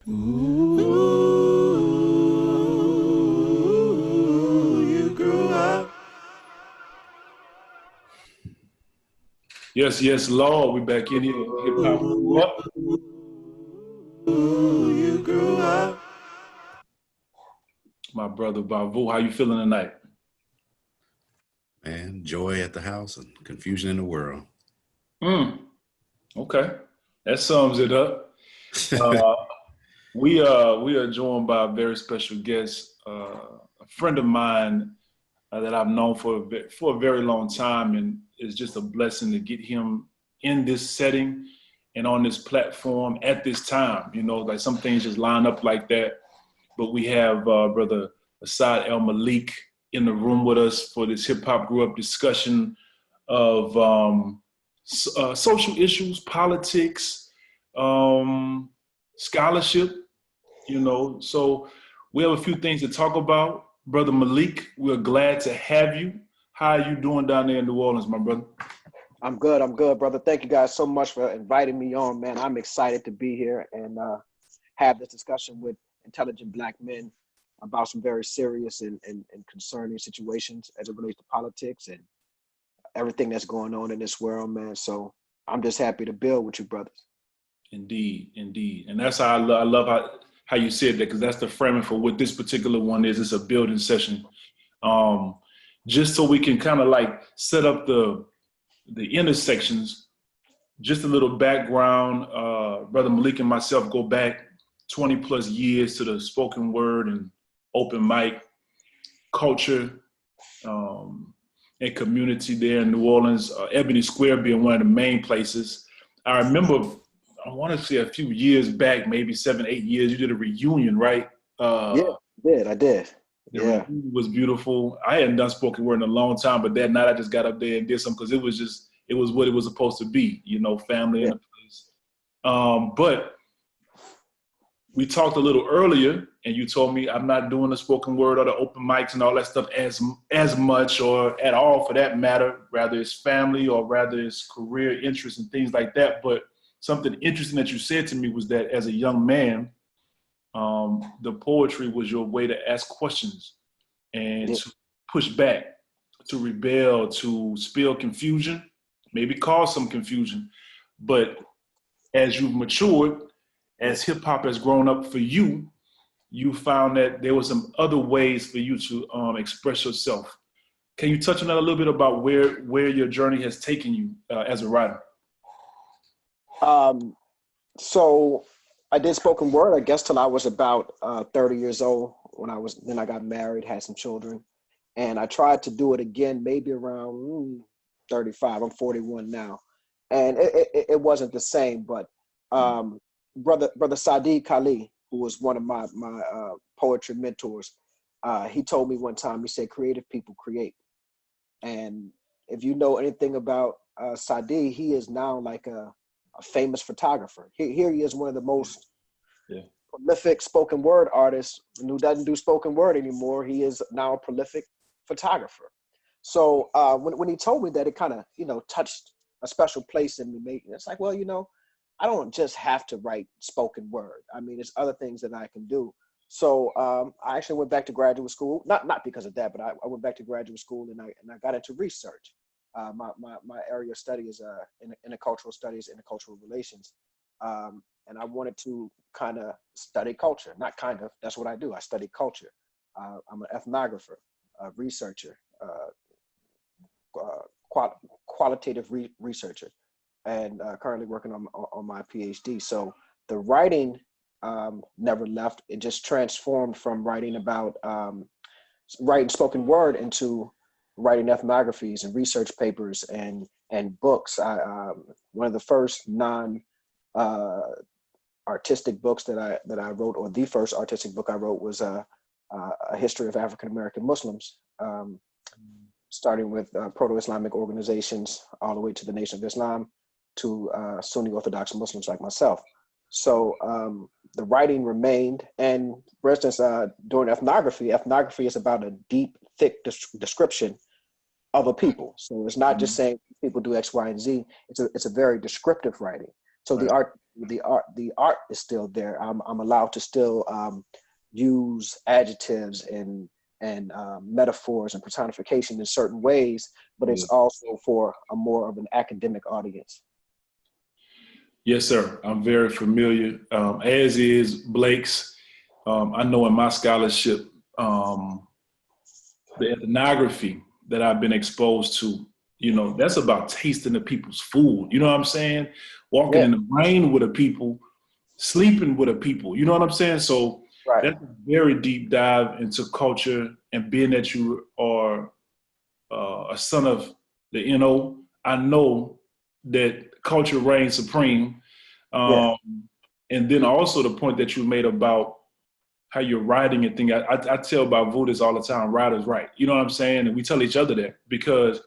Ooh, you grew up. Yes, yes, Lord, we back in here. Hip hop grew up. Ooh, you grew up. My brother Bavu, how you feeling tonight? Man, joy at the house and confusion in the world. Okay, that sums it up. Uh, we are joined by a very special guest, a friend of mine that I've known for a very long time, and it's just a blessing to get him in this setting and on this platform at this time. You know, like some things just line up like that. But we have brother Asad el Malik in the room with us for this hip hop grew up discussion of social issues, politics, scholarship. You know, so we have a few things to talk about. Brother Malik, we're glad to have you. How are you doing down there in New Orleans, my brother? I'm good, brother. Thank you guys so much for inviting me on, man. I'm excited to be here and have this discussion with intelligent Black men about some very serious and concerning situations as it relates to politics and everything that's going on in this world, man. So I'm just happy to build with you, brothers. Indeed, indeed. And that's how I love how you said that, because that's the framing for what this particular one is. It's a building session. Just so we can kind of like set up the intersections. Just a little background. Brother Malik and myself go back 20 plus years to the spoken word and open mic culture and community there in New Orleans, Ebony Square being one of the main places. I remember, I want to say a few years back, maybe 7, 8 years, you did a reunion, right? I did. The Yeah. reunion was beautiful. I hadn't done spoken word in a long time, but that night I just got up there and did something because it was what it was supposed to be, you know, family in a place. But we talked a little earlier, and you told me I'm not doing the spoken word or the open mics and all that stuff as much or at all for that matter. Rather it's family or rather it's career interests and things like that. But something interesting that you said to me was that as a young man, the poetry was your way to ask questions and to push back, to rebel, to spill confusion, maybe cause some confusion. But as you've matured, as hip hop has grown up for you, you found that there were some other ways for you to express yourself. Can you touch on that a little bit about where your journey has taken you as a writer? So I did spoken word, I guess, till I was about 30 years old. Then I got married, had some children, and I tried to do it again, maybe around 35. I'm 41 now, and it wasn't the same. But brother Sadiq Kali, who was one of my poetry mentors, he told me one time. He said, "Creative people create." And if you know anything about Sadiq, he is now like a famous photographer. Here he is, one of the most prolific spoken word artists who doesn't do spoken word anymore. He is now a prolific photographer. So when he told me that, it kind of, touched a special place in me. It's like, well, I don't just have to write spoken word. I mean, there's other things that I can do. So I actually went back to graduate school, not because of that, but I went back to graduate school and I got into research. My area of study is intercultural studies, intercultural relations. And I wanted to kind of study culture, not kind of, that's what I do. I study culture. I'm an ethnographer, a researcher, qualitative researcher, and currently working on my PhD. So the writing never left. It just transformed from writing about writing spoken word into writing ethnographies and research papers and books. One of the first artistic books that I wrote, or the first artistic book I wrote, was a history of African American Muslims, starting with proto-Islamic organizations all the way to the Nation of Islam to Sunni Orthodox Muslims like myself. So the writing remained, and for instance, during ethnography is about a deep, thick description of a people. So it's not just saying people do X, Y, and Z. It's a very descriptive writing. So the the art is still there. I'm allowed to still use adjectives and metaphors and personification in certain ways, but it's also for a more of an academic audience. Yes, sir. I'm very familiar, as is Blake's. I know in my scholarship, the ethnography that I've been exposed to, you know, that's about tasting the people's food. You know what I'm saying? Walking in the rain with the people, sleeping with the people. You know what I'm saying? So that's a very deep dive into culture, and being that you are a son of the NO, I know that culture reigns supreme. And then also the point that you made about how you're writing and thing. I tell Bavu this all the time, writers write. You know what I'm saying? And we tell each other that, because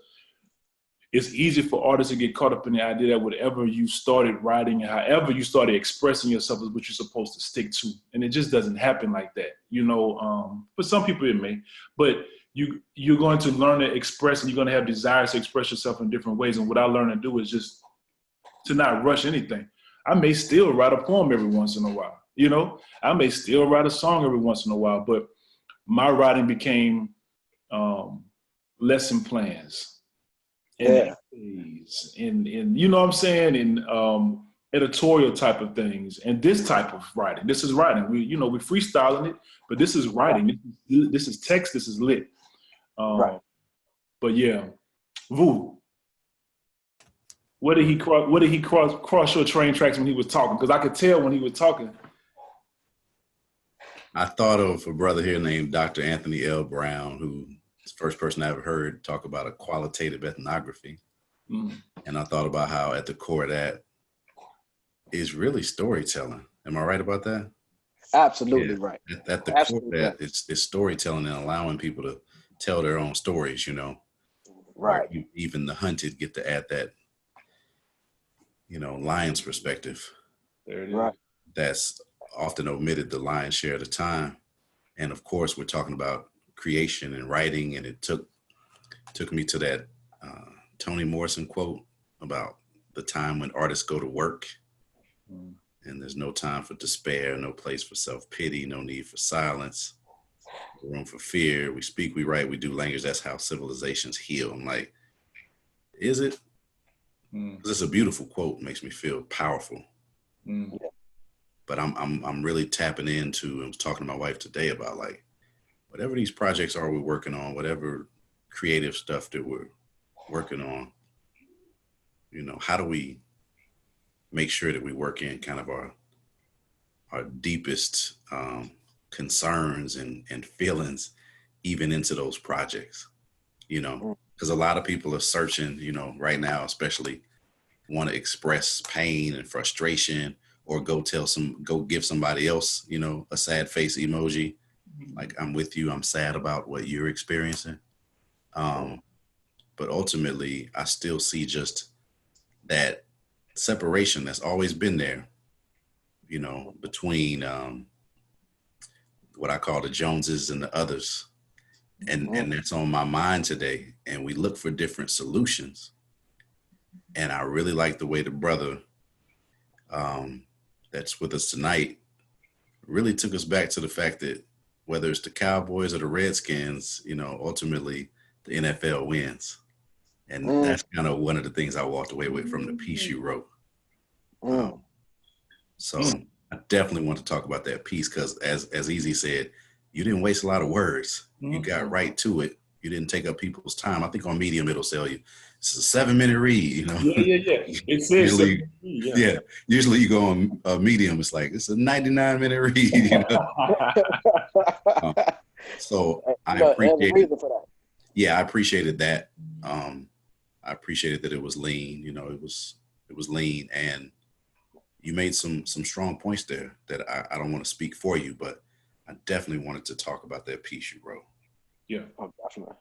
it's easy for artists to get caught up in the idea that whatever you started writing, however you started expressing yourself, is what you're supposed to stick to. And it just doesn't happen like that. You know, for some people it may, but you're going to learn to express, and you're going to have desires to express yourself in different ways. And what I learn to do is just to not rush anything. I may still write a poem every once in a while. You know, I may still write a song every once in a while, but my writing became lesson plans and essays and you know what I'm saying, and editorial type of things, and this type of writing. This is writing. We freestyling it, but this is writing. This is text. This is lit. But yeah, Vu. What did he cross your train tracks when he was talking? Because I could tell when he was talking. I thought of a brother here named Dr. Anthony L. Brown, who's the first person I ever heard talk about a qualitative ethnography. And I thought about how at the core of that is really storytelling. Am I right about that? Absolutely right. At the core of that, it's storytelling and allowing people to tell their own stories, you know. Right. Even the hunted get to add that, you know, lion's perspective. There it is. Right. That's often omitted the lion's share of the time. And of course, we're talking about creation and writing, and it took me to that Toni Morrison quote about the time when artists go to work, and there's no time for despair, no place for self-pity, no need for silence, no room for fear. We speak, we write, we do language. That's how civilizations heal. I'm like, is it? Because it's a beautiful quote, makes me feel powerful. But I'm really tapping into, I was talking to my wife today about, like, whatever these projects are we're working on, whatever creative stuff that we're working on, you know, how do we make sure that we work in kind of our deepest concerns and feelings even into those projects, you know, because a lot of people are searching, you know, right now, especially want to express pain and frustration, or go give somebody else, you know, a sad face emoji. Like, I'm with you, I'm sad about what you're experiencing. But ultimately, I still see just that separation that's always been there, you know, between what I call the Joneses and the others. And that's on my mind today. And we look for different solutions. And I really like the way the brother that's with us tonight really took us back to the fact that whether it's the Cowboys or the Redskins, you know, ultimately the NFL wins. And that's kind of one of the things I walked away with from the piece you wrote. So I definitely want to talk about that piece, because as Easy said, you didn't waste a lot of words. You got right to it. You didn't take up people's time. I think on Medium, it'll tell you it's a 7-minute read, you know? Yeah. It says usually you go on Medium, it's like, it's a 99-minute read, you know? So I appreciate it. Yeah, I appreciated that. I appreciated that it was lean, you know, it was lean, and you made some strong points there that I don't want to speak for you, but I definitely wanted to talk about that piece you wrote. Yeah. Oh, definitely.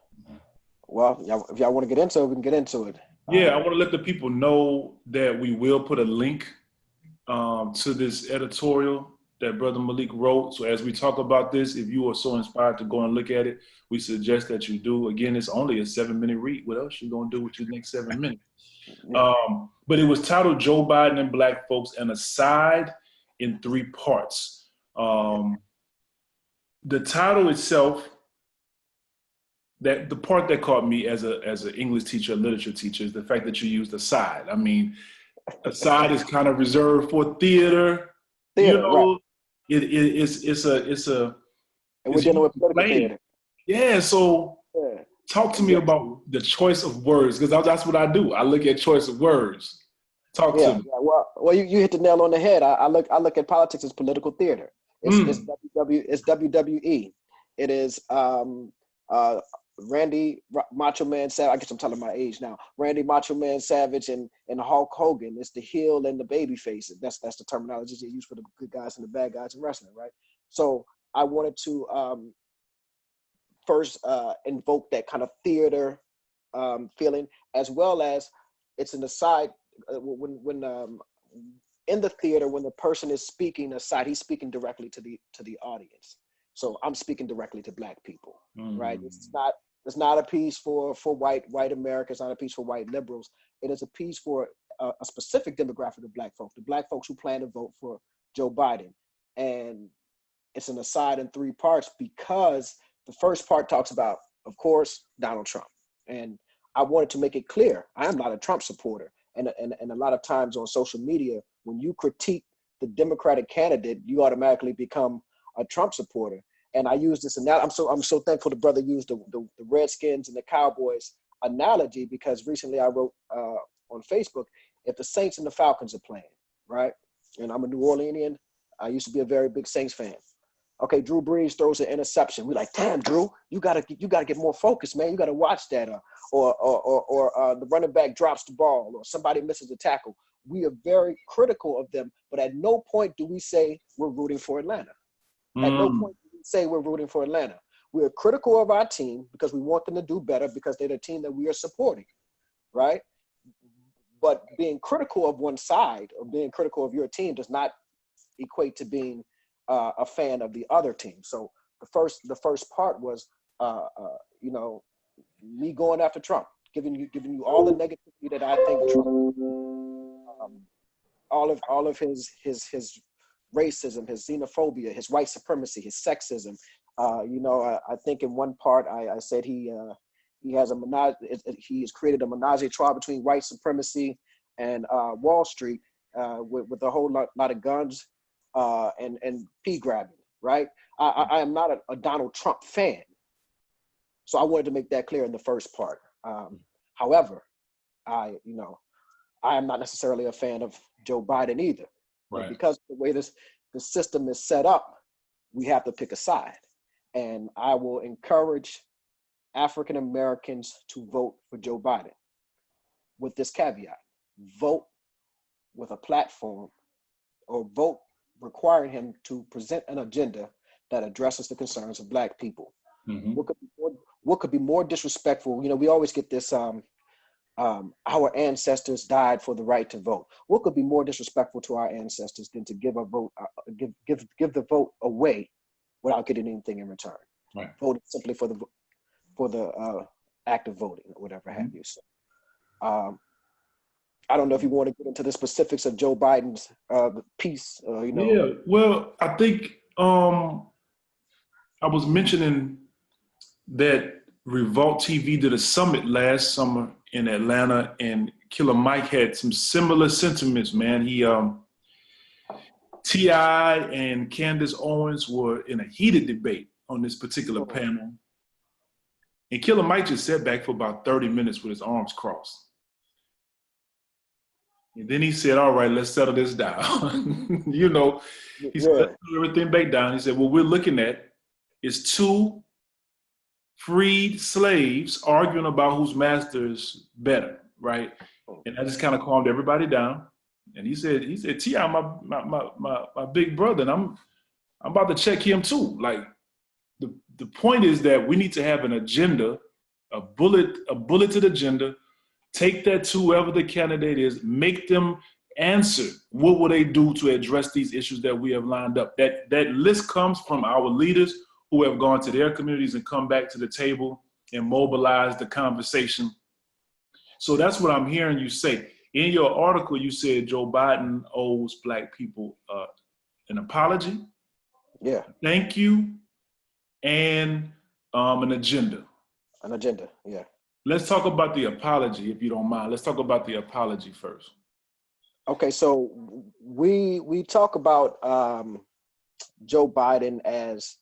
Well, if y'all want to get into it, we can get into it. Yeah, I want to let the people know that we will put a link to this editorial that Brother Malik wrote. So as we talk about this, if you are so inspired to go and look at it, we suggest that you do. Again, it's only a 7-minute read. What else you going to do with your next 7 minutes? Yeah. But it was titled Joe Biden and Black Folks, an aside in 3 parts. The title itself, that the part that caught me as an English teacher, a literature teacher, is the fact that you used aside. I mean, aside is kind of reserved for theater. You know, right. it's a And we're dealing with political lane. theater. Yeah, so Yeah. talk to me about the choice of words, because that's what I do. I look at choice of words. Talk to me. Yeah. Well, you hit the nail on the head. I look at politics as political theater. It's WWE. It is Randy Macho Man Savage. I guess I'm telling my age now. Randy Macho Man Savage and Hulk Hogan. It's the heel and the baby face. That's the terminology you use for the good guys and the bad guys in wrestling, right? So I wanted to first invoke that kind of theater feeling, as well as it's an aside when in the theater, when the person is speaking aside, he's speaking directly to the audience. So I'm speaking directly to Black people, right? It's not a piece for white Americans, not a piece for white liberals. It is a piece for a specific demographic of Black folks, the Black folks who plan to vote for Joe Biden. And it's an aside in 3 parts, because the first part talks about, of course, Donald Trump. And I wanted to make it clear, I am not a Trump supporter. And a lot of times on social media, when you critique the Democratic candidate, you automatically become a Trump supporter. And I use this analogy. I'm so thankful the brother used the Redskins and the Cowboys analogy, because recently I wrote on Facebook, if the Saints and the Falcons are playing, right? And I'm a New Orleanian. I used to be a very big Saints fan. Okay, Drew Brees throws an interception. We're like, damn, Drew, you gotta get more focused, man. You gotta watch that. Or the running back drops the ball, or somebody misses a tackle. We are very critical of them, but at no point do we say we're rooting for Atlanta. At no point do we say we're rooting for Atlanta. We are critical of our team because we want them to do better, because they're the team that we are supporting, right? But being critical of one side, or being critical of your team, does not equate to being a fan of the other team. So the first part was, me going after Trump, giving you all the negativity that I think Trump, all of his racism, his xenophobia, his white supremacy, his sexism. I think in one part I said he has he has created a menage a trois between white supremacy and Wall Street, with a whole lot of guns. And pea grabbing, right? I am not a Donald Trump fan. So I wanted to make that clear in the first part. However, I am not necessarily a fan of Joe Biden either. Right. But because of the way the system is set up, we have to pick a side. And I will encourage African Americans to vote for Joe Biden with this caveat: vote with a platform, or vote requiring him to present an agenda that addresses the concerns of Black people. Mm-hmm. What could be more disrespectful? We always get this, our ancestors died for the right to vote. What could be more disrespectful to our ancestors than to give a vote, give the vote away without getting anything in return? Right. Voting simply for the act of voting, or whatever have you. So, I don't know if you want to get into the specifics of Joe Biden's piece. Yeah, well, I think I was mentioning that Revolt TV did a summit last summer in Atlanta, and Killer Mike had some similar sentiments, man. He T.I. and Candace Owens were in a heated debate on this particular panel. And Killer Mike just sat back for about 30 minutes with his arms crossed. And then he said, all right, let's settle this down. He said, let's settle everything back down. He said, what we're looking at is 2 freed slaves arguing about whose master is better, right? And that just kind of calmed everybody down. And he said, T.I., my big brother, and I'm about to check him too. Like, the point is that we need to have an agenda, a bulleted agenda. Take that to whoever the candidate is, make them answer. What will they do to address these issues that we have lined up? That list comes from our leaders who have gone to their communities and come back to the table and mobilize the conversation. So that's what I'm hearing you say. In your article, you said Joe Biden owes Black people an apology, Yeah, thank you, and an agenda. an agenda. Yeah. Let's talk about the apology, if you don't mind. Let's talk about the apology first. Okay, so we talk about Joe Biden as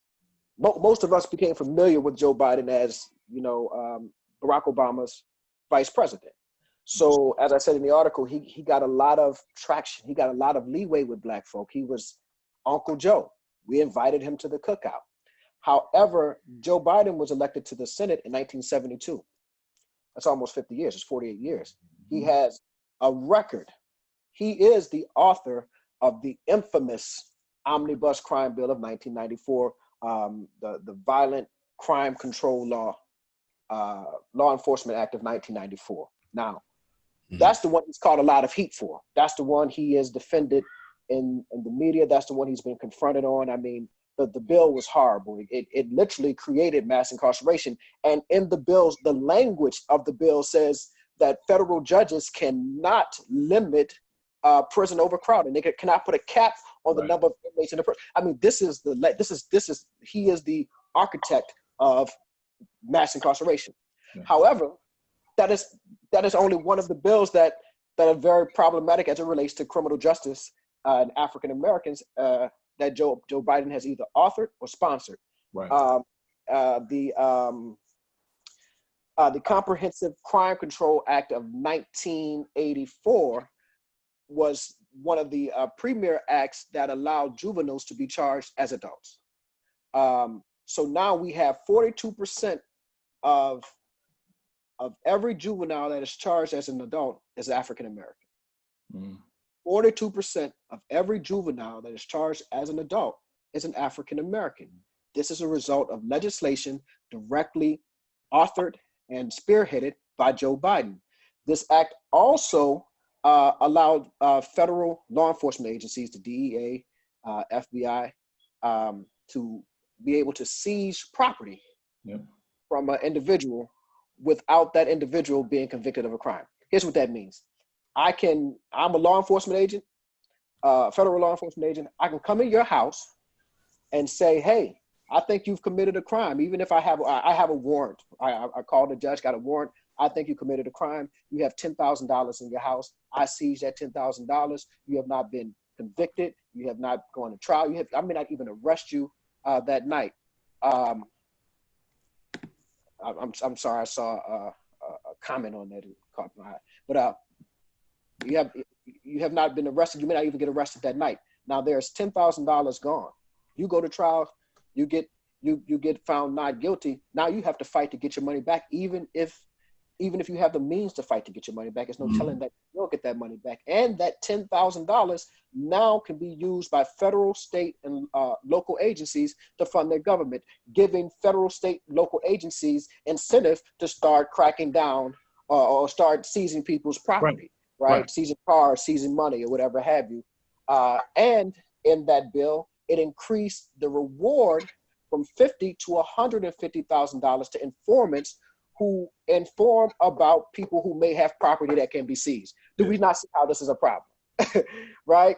most of us became familiar with Joe Biden as Barack Obama's vice president. So as I said in the article, he got a lot of traction. He got a lot of leeway with Black folk. He was Uncle Joe. We invited him to the cookout. However, Joe Biden was elected to the Senate in 1972. That's almost 50 years. It's 48 years. He has a record. He is the author of the infamous Omnibus Crime Bill of 1994, the Violent Crime Control Law Enforcement Act of 1994. Now, that's the one he's caught a lot of heat for. That's the one he is defended in the media. That's the one he's been confronted on. I mean, the bill was horrible. It literally created mass incarceration. And in the bills, the language of the bill says that federal judges cannot limit prison overcrowding. They cannot put a cap on the number of inmates in the prison. I mean, he is the architect of mass incarceration. Yeah. However, that is only one of the bills that are very problematic as it relates to criminal justice and African Americans that Joe Biden has either authored or sponsored. Right. The Comprehensive Crime Control Act of 1984 was one of the premier acts that allowed juveniles to be charged as adults. So now we have 42% of every juvenile that is charged as an adult is African American. 42% of every juvenile that is charged as an adult is an African American. This is a result of legislation directly authored and spearheaded by Joe Biden. This act also allowed federal law enforcement agencies, the DEA, FBI, to be able to seize property from an individual without that individual being convicted of a crime. Here's what that means. I'm a law enforcement agent, federal law enforcement agent. I can come in your house and say, hey, I think you've committed a crime. Even if I have a warrant. I called the judge, got a warrant. I think you committed a crime. You have $10,000 in your house. I seize that $10,000. You have not been convicted. You have not gone to trial. I may not even arrest you that night. I'm sorry. I saw a comment on that. It caught my eye. But you have not been arrested. You may not even get arrested that night. Now there's $10,000 gone. You go to trial. You get found not guilty. Now you have to fight to get your money back, even if you have the means to fight to get your money back. There's no telling that you'll get that money back. And that $10,000 now can be used by federal, state, and local agencies to fund their government, giving federal, state, local agencies incentive to start cracking down or start seizing people's property, right? Seizing cars, seizing money, or whatever have you. And in that bill, it increased the reward from $50,000 to $150,000 to informants who inform about people who may have property that can be seized. Do we not see how this is a problem? Right?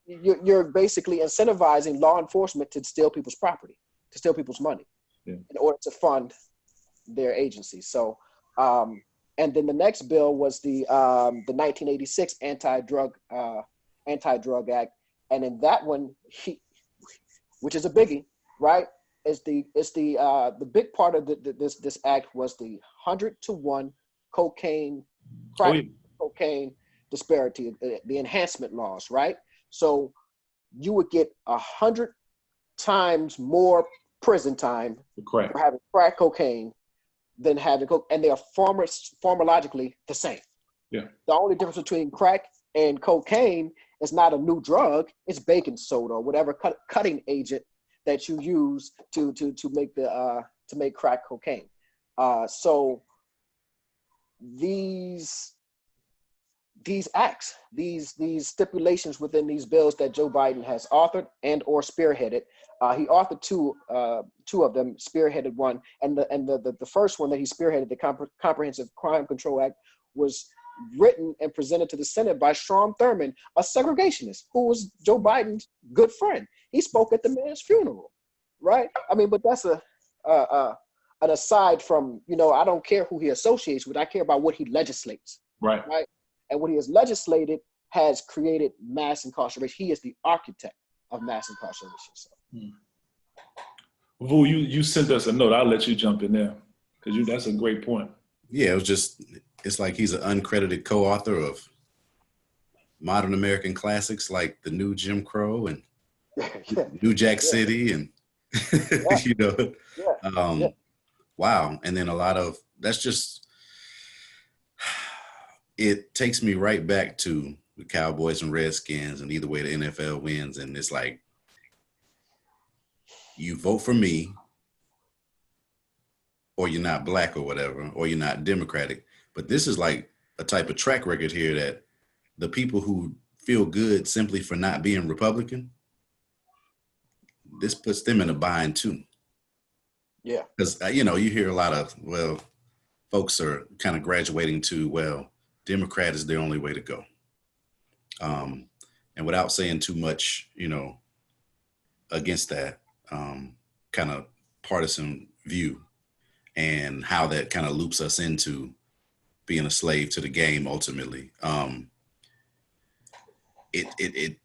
You're basically incentivizing law enforcement to steal people's property, to steal people's money in order to fund their agencies. So, and then the next bill was the 1986 Anti-Drug Act. And in that one, which is a biggie, right? It's the big part of this act was the 100-to-1 cocaine disparity, the enhancement laws, right? So you would get 100 times more prison time for having crack cocaine than having coke, and they are pharmacologically the same. Yeah. The only difference between crack and cocaine is not a new drug; it's baking soda or whatever cutting agent that you use to make crack cocaine. So these these acts, these stipulations within these bills that Joe Biden has authored and or spearheaded. He authored two of them, spearheaded one, and the first one that he spearheaded, the Comprehensive Crime Control Act, was written and presented to the Senate by Strom Thurmond, a segregationist who was Joe Biden's good friend. He spoke at the man's funeral, right? I mean, but that's an aside from, I don't care who he associates with. I care about what he legislates. Right. And what he has legislated has created mass incarceration. He is the architect of mass incarceration. So. Vu, you sent us a note. I'll let you jump in there because that's a great point. Yeah, it's like he's an uncredited co-author of modern American classics like The New Jim Crow and New Jack City and, wow. And then a lot of, that's just, it takes me right back to the Cowboys and Redskins and either way the NFL wins. And it's like, you vote for me or you're not black or whatever, or you're not Democratic. But this is like a type of track record here that the people who feel good simply for not being Republican, this puts them in a bind too. Yeah. Because, you hear a lot of, folks are kind of graduating to, Democrat is the only way to go. And without saying too much, against that kind of partisan view and how that kind of loops us into being a slave to the game ultimately. It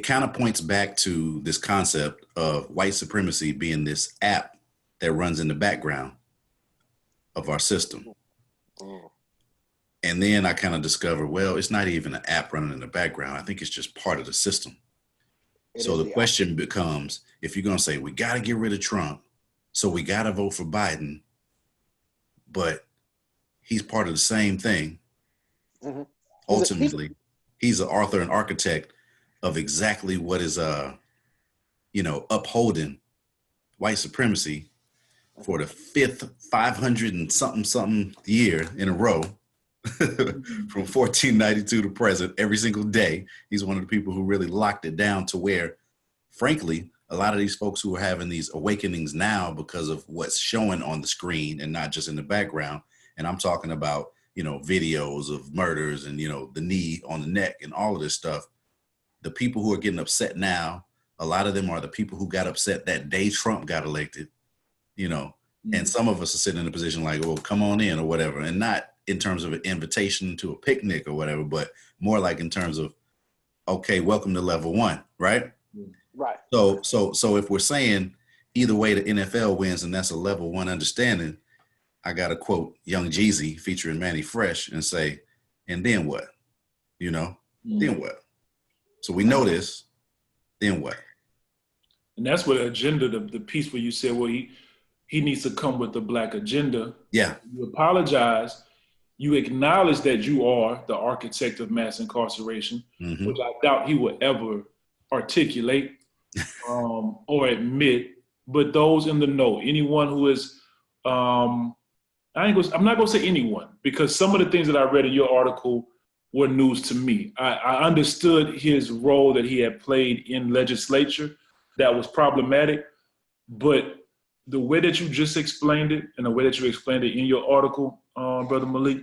kind of points back to this concept of white supremacy being this app that runs in the background of our system. And then I kind of discovered, it's not even an app running in the background. I think it's just part of the system. So the question becomes, if you're going to say, we got to get rid of Trump, so we got to vote for Biden, but he's part of the same thing. Mm-hmm. Ultimately, he's an author and architect of exactly what is, upholding white supremacy for the fifth 500 and something year in a row. From 1492 to present, every single day. He's one of the people who really locked it down to where, frankly, a lot of these folks who are having these awakenings now because of what's showing on the screen and not just in the background. And I'm talking about, videos of murders and, the knee on the neck and all of this stuff. The people who are getting upset now, a lot of them are the people who got upset that day Trump got elected, and some of us are sitting in a position like, well, come on in or whatever. And not in terms of an invitation to a picnic or whatever, but more like in terms of, okay, welcome to level one, right? Right. So if we're saying either way the NFL wins and that's a level one understanding, I got to quote Young Jeezy featuring Manny Fresh and say, and then what? Then what? So we know this, then what? And that's what agenda, the piece where you said, he needs to come with the black agenda. Yeah. You apologize. You acknowledge that you are the architect of mass incarceration, which I doubt he would ever articulate or admit. But those in the know, anyone who is, I'm not going to say anyone, because some of the things that I read in your article were news to me. I understood his role that he had played in legislature that was problematic, but the way that you just explained it and the way that you explained it in your article, Brother Malik,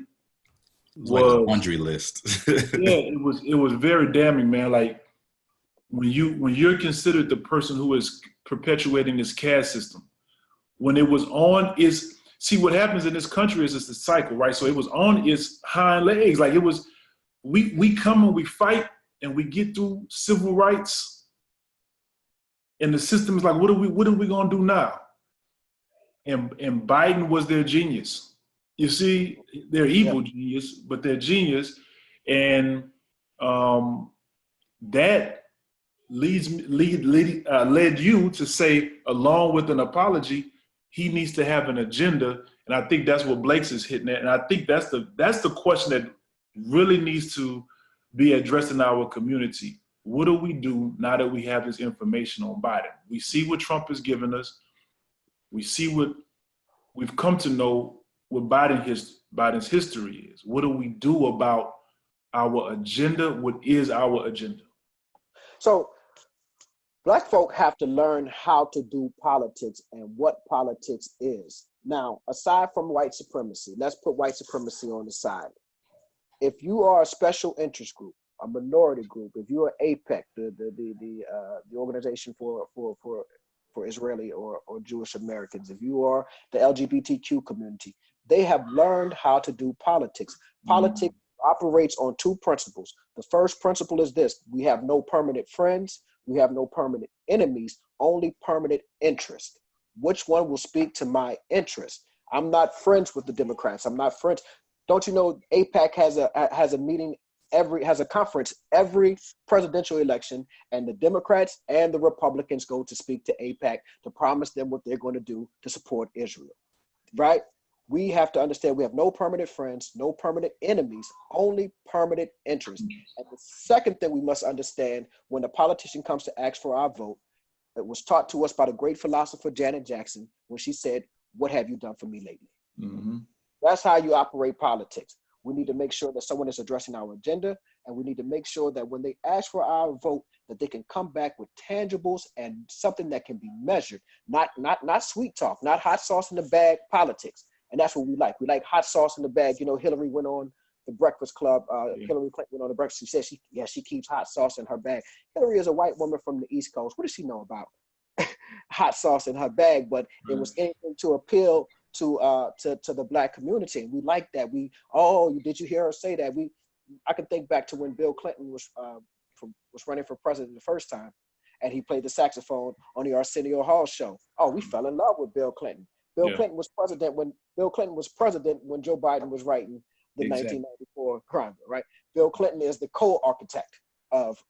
was like a laundry list. Yeah, it was very damning, man. Like when you're considered the person who is perpetuating this caste system, when it was on its, see what happens in this country is it's a cycle, right? So it was on its hind legs. Like it was, we come and we fight and we get through civil rights, and the system is like, what are we gonna do now? And Biden was their genius. You see, they're evil genius, but they're genius. And that led you to say, along with an apology, he needs to have an agenda. And I think that's what Blake's is hitting at. And I think that's the question that really needs to be addressed in our community. What do we do now that we have this information on Biden? We see what Trump has given us. We see what we've come to know what Biden has Biden's history is. What do we do about our agenda? What is our agenda? So Black folk have to learn how to do politics and what politics is. Now, aside from white supremacy, let's put white supremacy on the side. If you are a special interest group, a minority group, if you're APEC, the organization for Israeli or Jewish Americans, if you are the LGBTQ community, they have learned how to do politics. Politics operates on two principles. The first principle is this: we have no permanent friends, we have no permanent enemies, only permanent interest. Which one will speak to my interest? I'm not friends with the Democrats. I'm not friends. Don't you know APAC has a meeting has a conference every presidential election, and the Democrats and the Republicans go to speak to APAC to promise them what they're going to do to support Israel, right? We have to understand we have no permanent friends, no permanent enemies, only permanent interest. And the second thing we must understand, when a politician comes to ask for our vote, it was taught to us by the great philosopher Janet Jackson when she said, "What have you done for me lately?" Mm-hmm. That's how you operate politics. We need to make sure that someone is addressing our agenda, and we need to make sure that when they ask for our vote, that they can come back with tangibles and something that can be measured, not sweet talk, not hot sauce in the bag politics. And that's what we like. We like hot sauce in the bag. You know, Hillary went on the Breakfast Club. Hillary Clinton went on the Breakfast. She said she keeps hot sauce in her bag. Hillary is a white woman from the East Coast. What does she know about hot sauce in her bag? But it was anything to appeal to the Black community. And we like that. Did you hear her say that? I can think back to when Bill Clinton was running for president the first time, and he played the saxophone on the Arsenio Hall show. Oh, we fell in love with Bill Clinton. Bill Clinton was president when Joe Biden was writing the 1994 crime bill, right? Bill Clinton is the co-architect of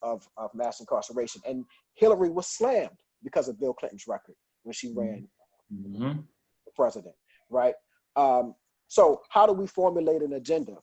mass incarceration, and Hillary was slammed because of Bill Clinton's record when she ran for president, right? So how do we formulate an agenda?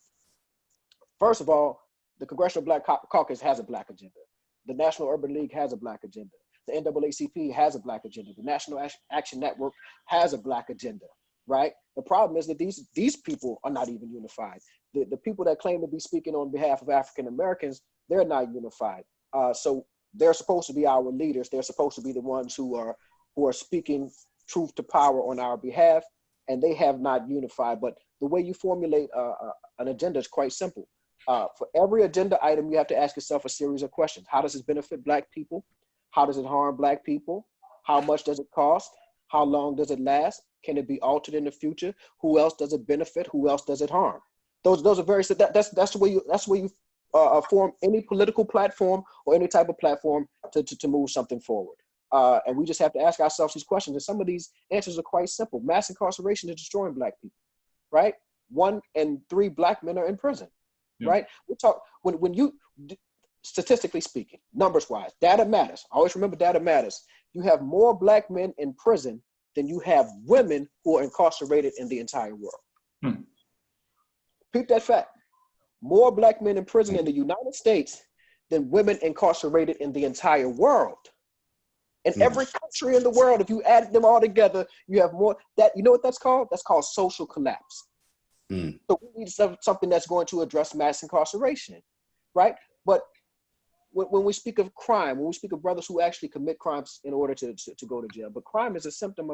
First of all, the Congressional Black Caucus has a Black agenda. The National Urban League has a Black agenda. The NAACP has a Black agenda. The National Action Network has a Black agenda, right? The problem is that these people are not even unified. The people that claim to be speaking on behalf of African Americans, they're not unified. So they're supposed to be our leaders. They're supposed to be the ones who are speaking truth to power on our behalf, and they have not unified. But the way you formulate an agenda is quite simple. For every agenda item, you have to ask yourself a series of questions. How does this benefit Black people? How does it harm Black people? How much does it cost? How long does it last? Can it be altered in the future? Who else does it benefit? Who else does it harm? Those are very, that's the way you form any political platform or any type of platform to move something forward. And we just have to ask ourselves these questions. And some of these answers are quite simple. Mass incarceration is destroying Black people, right? 1 in 3 Black men are in prison, right? We talk when you, statistically speaking, numbers wise, data matters. Always remember data matters. You have more Black men in prison than you have women who are incarcerated in the entire world. Repeat that fact. More Black men in prison in the United States than women incarcerated in the entire world. In every country in the world, if you add them all together, you have more. You know what that's called? That's called social collapse. So we need something that's going to address mass incarceration, right? But when we speak of crime, when we speak of brothers who actually commit crimes in order to go to jail, but crime is a symptom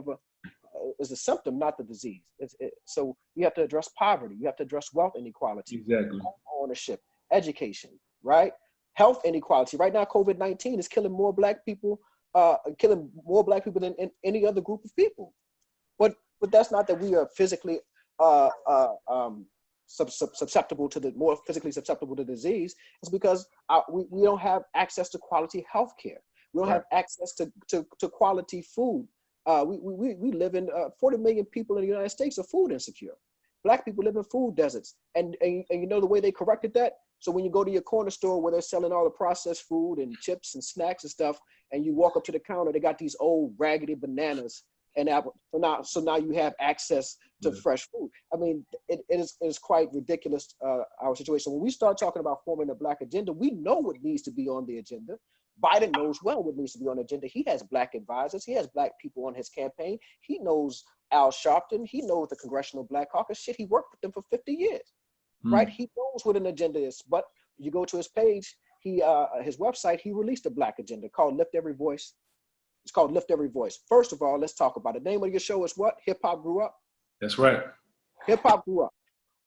not the disease. So you have to address poverty. You have to address wealth inequality, ownership, education, right? Health inequality. Right now, COVID-19 is killing more Black people, than any other group of people. But that's not that we are physically more physically susceptible to disease. It's because we don't have access to quality health care. We don't have access to quality food. We live in 40 million people in the United States are food insecure. Black people live in food deserts. And you know the way they corrected that? So when you go to your corner store where they're selling all the processed food and chips and snacks and stuff, and you walk up to the counter, they got these old raggedy bananas and apple. So now you have access to fresh food. I mean, it is quite ridiculous, our situation. When we start talking about forming a Black agenda, we know what needs to be on the agenda. Biden knows well what needs to be on the agenda. He has black advisors. He has black people on his campaign. He knows Al Sharpton. He knows the Congressional Black Caucus. Shit, he worked with them for 50 years, right? He knows what an agenda is. But you go to his page, his website, he released a black agenda called Lift Every Voice. It's called Lift Every Voice. First of all, let's talk about it. The name of your show is what? Hip Hop Grew Up? That's right. Hip Hop Grew Up.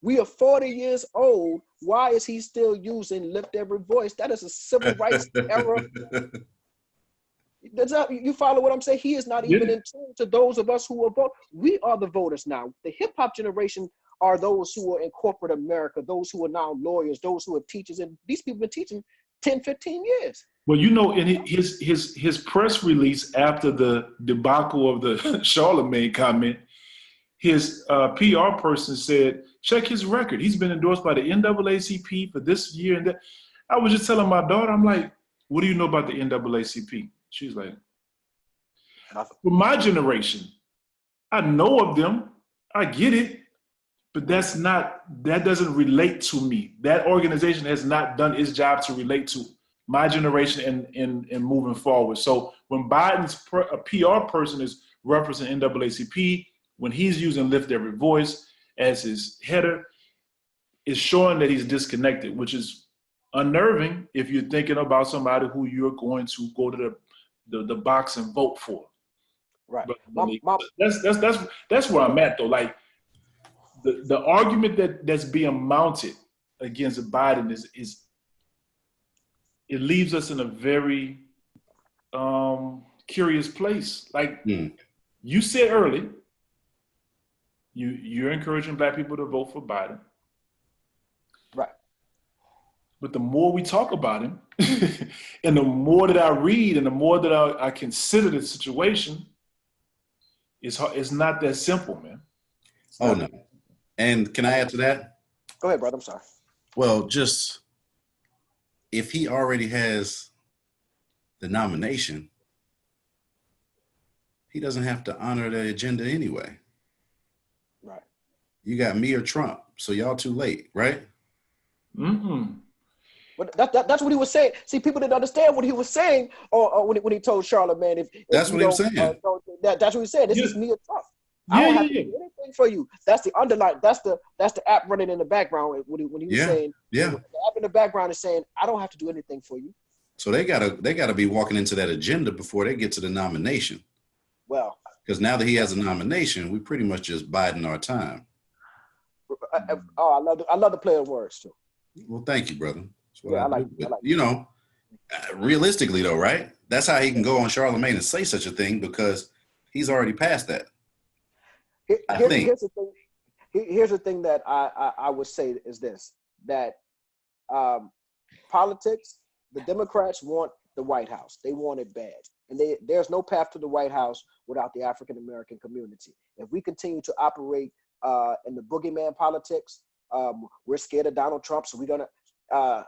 We are 40 years old. Why is he still using Lift Every Voice? That is a civil rights era. You follow what I'm saying? He is not even in tune to those of us who are vote. We are the voters now. The hip hop generation are those who are in corporate America, those who are now lawyers, those who are teachers. And these people have been teaching 10, 15 years. Well, you know, in his press release after the debacle of the Charlemagne comment, his PR person said, check his record. He's been endorsed by the NAACP for this year and that. I was just telling my daughter, I'm like, what do you know about the NAACP? She's like, for my generation, I know of them. I get it, but that doesn't relate to me. That organization has not done its job to relate to my generation and moving forward. So when Biden's a PR person is referencing NAACP, when he's using Lift Every Voice as his header, it's showing that he's disconnected, which is unnerving if you're thinking about somebody who you're going to go to the box and vote for. Right. But that's where I'm at though. Like the argument that's being mounted against Biden is it leaves us in a very curious place. Like you said early, you're encouraging black people to vote for Biden. Right. But the more we talk about him and the more that I read and the more that I consider the situation, it's not that simple, man. Oh, no. And can I add to that? Go ahead, brother. I'm sorry. Well, just if he already has the nomination, he doesn't have to honor the agenda anyway. Right. You got me or Trump, so y'all too late, right? Mm-hmm. But that's what he was saying. See, people didn't understand what he was saying, or when he told Charlemagne, that's what he was saying. That's what he said. This is me or Trump. I don't have to do anything for you. That's the underline. That's the app running in the background when he was saying. Yeah. The app in the background is saying, I don't have to do anything for you. So they gotta be walking into that agenda before they get to the nomination. Well, because now that he has a nomination, we pretty much just biding our time. I love the play of words too. Well, thank you, brother. Yeah, I like. You know, realistically though, right? That's how he can go on Charlemagne and say such a thing because he's already passed that. Here's the thing that I would say is this, that politics, the Democrats want the White House. They want it bad. And there's no path to the White House without the African-American community. If we continue to operate in the boogeyman politics, we're scared of Donald Trump, so we're going to,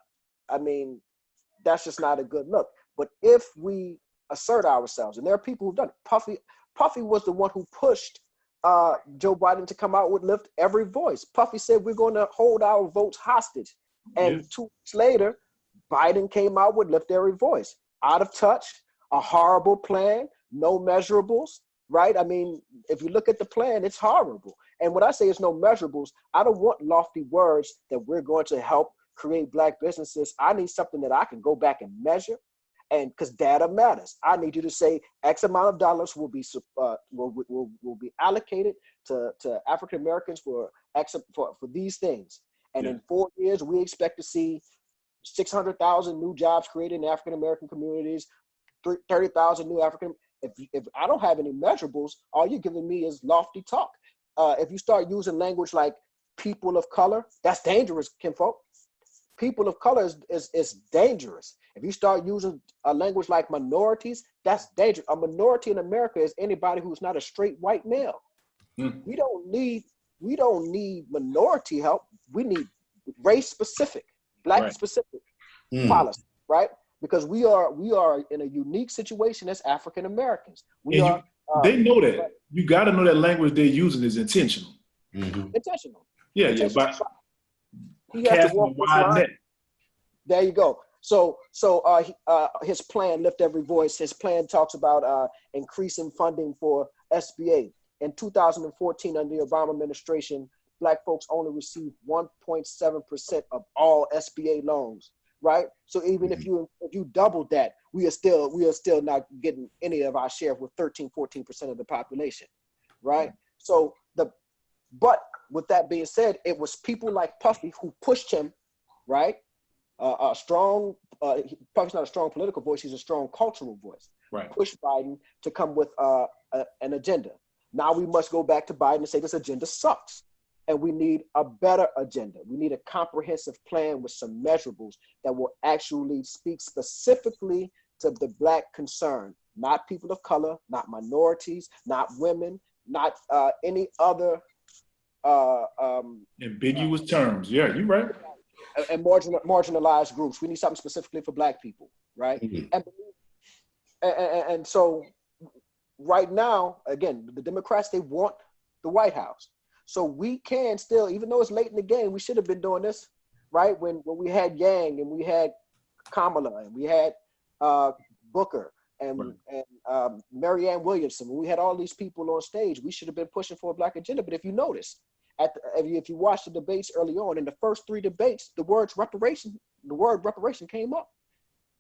that's just not a good look. But if we assert ourselves, and there are people who've done it. Puffy was the one who pushed Joe Biden to come out with Lift Every Voice. Puffy said we're going to hold our votes hostage. And 2 weeks later, Biden came out with Lift Every Voice. Out of touch, a horrible plan, no measurables, right? I mean, if you look at the plan, it's horrible. And when I say it's no measurables, I don't want lofty words that we're going to help create Black businesses. I need something that I can go back and measure. And because data matters, I need you to say X amount of dollars will be allocated to African Americans for these things. And in 4 years, we expect to see 600,000 new jobs created in African American communities, 30,000 new African. If I don't have any measurables, all you're giving me is lofty talk. If you start using language like people of color, that's dangerous, kinfolk. People of color is dangerous. If you start using a language like minorities, that's dangerous. A minority in America is anybody who's not a straight white male. We don't need minority help. We need race specific, Black specific policy, right? Because we are in a unique situation as African Americans. They know that. Right? You got to know that language they're using is intentional. Intentional. Yeah, intentional. But casting a wide net. There you go. His plan, Lift Every Voice, his plan talks about increasing funding for SBA. In 2014, under the Obama administration, Black folks only received 1.7% of all SBA loans, right? So even if you doubled that, we are still not getting any of our share with 13-14% of the population, right? So but with that being said, it was people like Puffy who pushed him, right? Puffy's not a strong political voice; he's a strong cultural voice. Right. Pushed Biden to come with an agenda. Now we must go back to Biden and say this agenda sucks, and we need a better agenda. We need a comprehensive plan with some measurables that will actually speak specifically to the Black concern, not people of color, not minorities, not women, not any other ambiguous terms. Yeah, you're right. And marginalized groups. We need something specifically for Black people, right? Mm-hmm. And so right now, again, the Democrats, they want the White House. So we can still, even though it's late in the game, we should have been doing this, right? When we had Yang and we had Kamala and we had Booker and Marianne Williamson, when we had all these people on stage, we should have been pushing for a Black agenda. But if you notice, if you watch the debates early on, in the first three debates, the word reparation came up.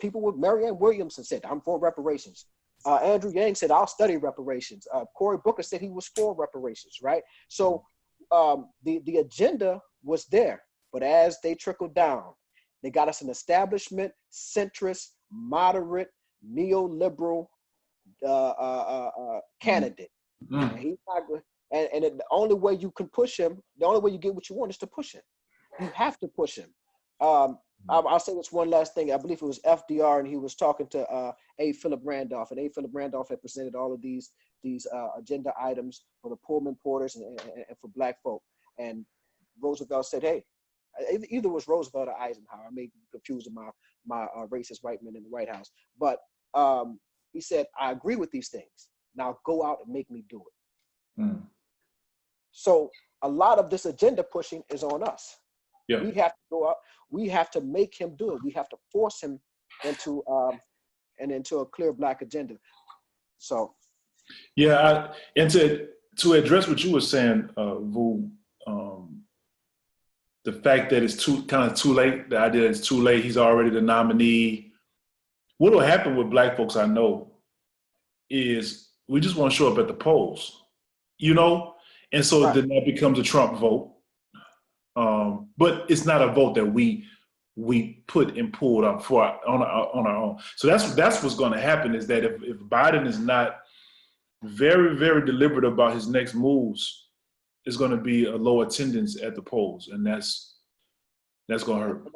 People with Marianne Williamson said, "I'm for reparations." Andrew Yang said, "I'll study reparations." Cory Booker said he was for reparations, right? So the agenda was there, but as they trickled down, they got us an establishment, centrist, moderate, neoliberal candidate. And he's not good. And the only way you can push him, the only way you get what you want is to push him. You have to push him. I'll say this one last thing. I believe it was FDR, and he was talking to A. Philip Randolph, and A. Philip Randolph had presented all of these agenda items for the Pullman porters and for Black folk. And Roosevelt said, "Hey," either it was Roosevelt or Eisenhower. I may be confused with my racist white men in the White House, but he said, "I agree with these things. Now go out and make me do it." So a lot of this agenda pushing is on us. Yeah. We have to go out. We have to make him do it. We have to force him into a clear Black agenda. So, yeah, and to address what you were saying, Vu, the fact that it's too late. The idea that it's too late. He's already the nominee. What will happen with Black folks, I know, is we just want to show up at the polls, and so right. Then that becomes a Trump vote. But it's not a vote that we put and pulled up for on our own. So that's what's going to happen, is that if Biden is not very, very deliberate about his next moves, it's going to be a low attendance at the polls, and that's going to hurt.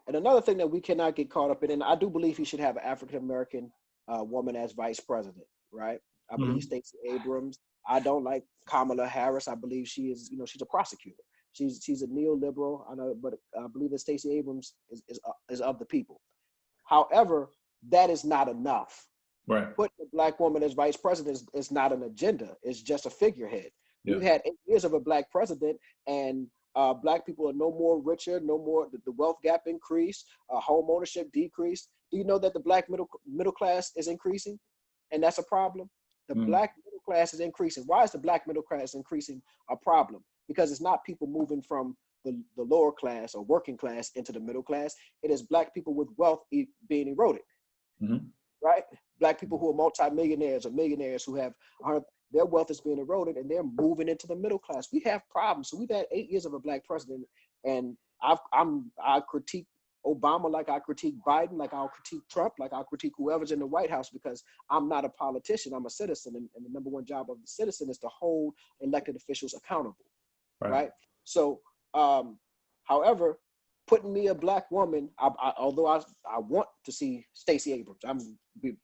And another thing that we cannot get caught up in, and I do believe he should have an African American woman as vice president, right? I believe Stacey Abrams. I don't like Kamala Harris. I believe she is, she's a prosecutor. She's a neoliberal. I know, but I believe that Stacey Abrams is of the people. However, that is not enough. Right. Putting a Black woman as vice president is not an agenda. It's just a figurehead. Yeah. We've had 8 years of a Black president, and Black people are no more richer, no more. The wealth gap increased, home ownership decreased. Do you know that the Black middle class is increasing, and that's a problem? The Black middle class is increasing. Why is the Black middle class increasing a problem? Because it's not people moving from the lower class or working class into the middle class. It is Black people with wealth being eroded, right? Black people who are multimillionaires or millionaires who have their wealth is being eroded, and they're moving into the middle class. We have problems. So we've had 8 years of a Black president, and I critique Obama like I critique Biden, like I'll critique Trump, like I'll critique whoever's in the White House, because I'm not a politician. I'm a citizen, and the number one job of the citizen is to hold elected officials accountable. Right. So, however, putting me a Black woman, although I want to see Stacey Abrams, I'm be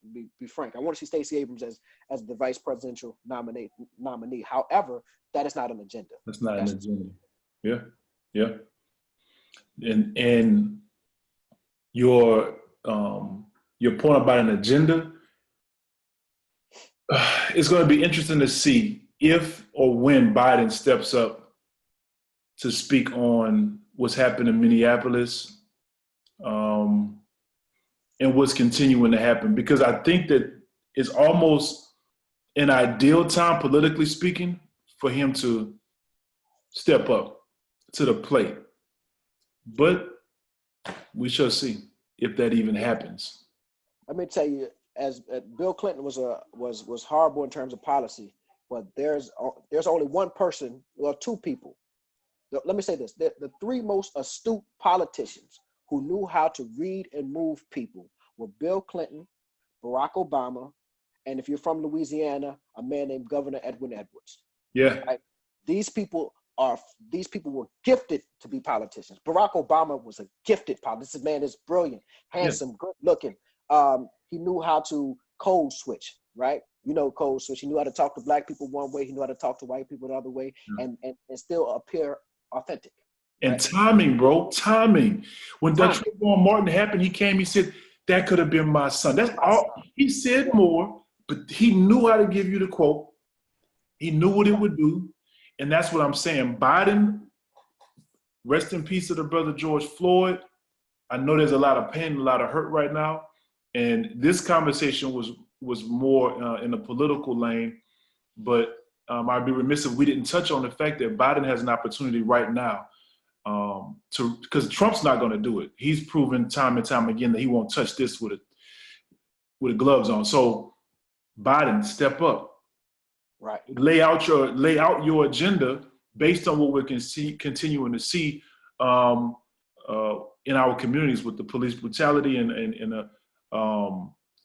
frank, I want to see Stacey Abrams as the vice presidential nominee. However, that is not an agenda. That's not an agenda. Yeah. And your point about an agenda, it's going to be interesting to see if or when Biden steps up to speak on what's happened in Minneapolis, and what's continuing to happen, because I think that it's almost an ideal time, politically speaking, for him to step up to the plate. But we shall see if that even happens. Let me tell you, as Bill Clinton was horrible in terms of policy, but there's only one person, well, two people. Let me say this: the three most astute politicians who knew how to read and move people were Bill Clinton, Barack Obama, and if you're from Louisiana, a man named Governor Edwin Edwards. Yeah. Right? These people were gifted to be politicians. Barack Obama was a gifted politician. This man is brilliant, handsome, good looking. He knew how to code switch, right? Code switch. He knew how to talk to black people one way. He knew how to talk to white people the other way, and still appear authentic. And right? timing, bro, timing. When Trayvon Martin happened, he came, he said, that could have been my son. That's all. He said more, but he knew how to give you the quote. He knew what it would do. And that's what I'm saying. Biden, rest in peace to the brother George Floyd. I know there's a lot of pain, a lot of hurt right now. And this conversation was more in the political lane. But I'd be remiss if we didn't touch on the fact that Biden has an opportunity right now because Trump's not going to do it. He's proven time and time again that he won't touch this with gloves on. So Biden, step up. Right. Lay out your agenda based on what we can continuing to see in our communities with the police brutality and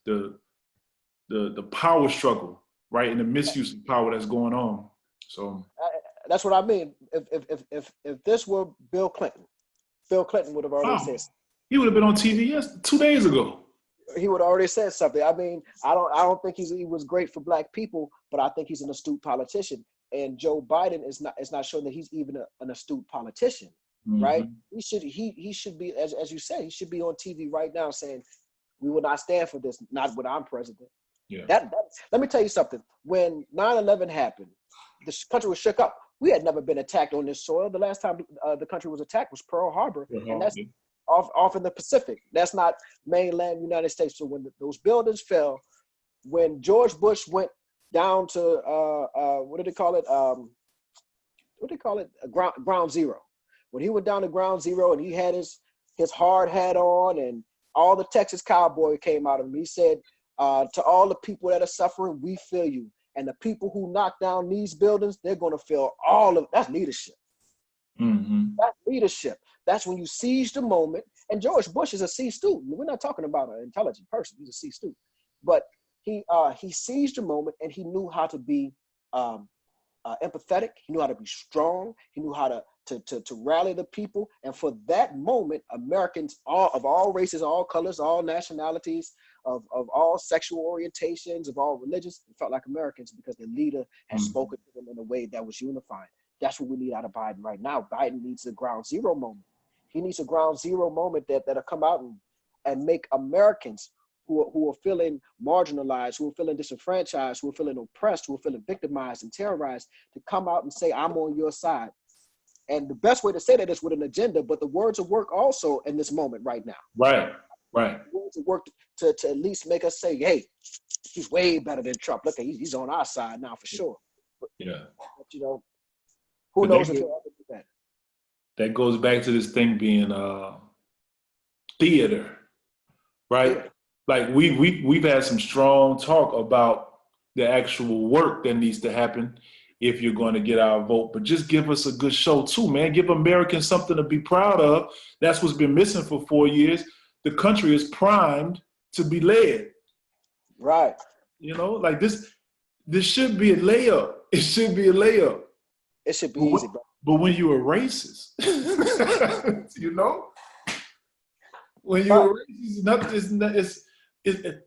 the power struggle, right, and the misuse of power that's going on. So that's what I mean. If this were Bill Clinton would have already said. He would have been on TV 2 days ago. He would have already said something. I mean, I don't think he was great for black people, but I think he's an astute politician. And Joe Biden is not showing that he's even an astute politician, right? He should be, as you said, he should be on TV right now saying, "We will not stand for this, not when I'm president." Yeah. That let me tell you something. When 9/11 happened, the country was shook up. We had never been attacked on this soil. The last time the country was attacked was Pearl Harbor, and that's off in the Pacific. That's not mainland United States. So when those buildings fell, when George Bush went down to what do they call it? Ground zero. When he went down to ground zero and he had his hard hat on and all the Texas cowboy came out of him, he said, to all the people that are suffering, we feel you. And the people who knock down these buildings, they're going to feel all of that's leadership. That's leadership. That's when you seize the moment. And George Bush is a C student. We're not talking about an intelligent person. He's a C student. But he seized the moment and he knew how to be empathetic. He knew how to be strong. He knew how to rally the people. And for that moment, Americans of all races, all colors, all nationalities, of all sexual orientations, of all religions, felt like Americans because the leader had spoken to them in a way that was unifying. That's what we need out of Biden right now. Biden needs a ground zero moment. He needs a ground zero moment that'll come out and make Americans who are feeling marginalized, who are feeling disenfranchised, who are feeling oppressed, who are feeling victimized and terrorized, to come out and say, I'm on your side. And the best way to say that is with an agenda, but the words of work also in this moment right now. Right. Words of work to at least make us say, hey, he's way better than Trump. Look, he's on our side now for sure. But, but who knows if he'll ever do that? That goes back to this thing being theater, right? Yeah. Like we've had some strong talk about the actual work that needs to happen if you're going to get our vote, but just give us a good show too, man. Give Americans something to be proud of. That's what's been missing for 4 years. The country is primed to be led. Right. Like this should be a layup. It should be a layup. It should be easy, bro. But when you're a racist, when you're a racist,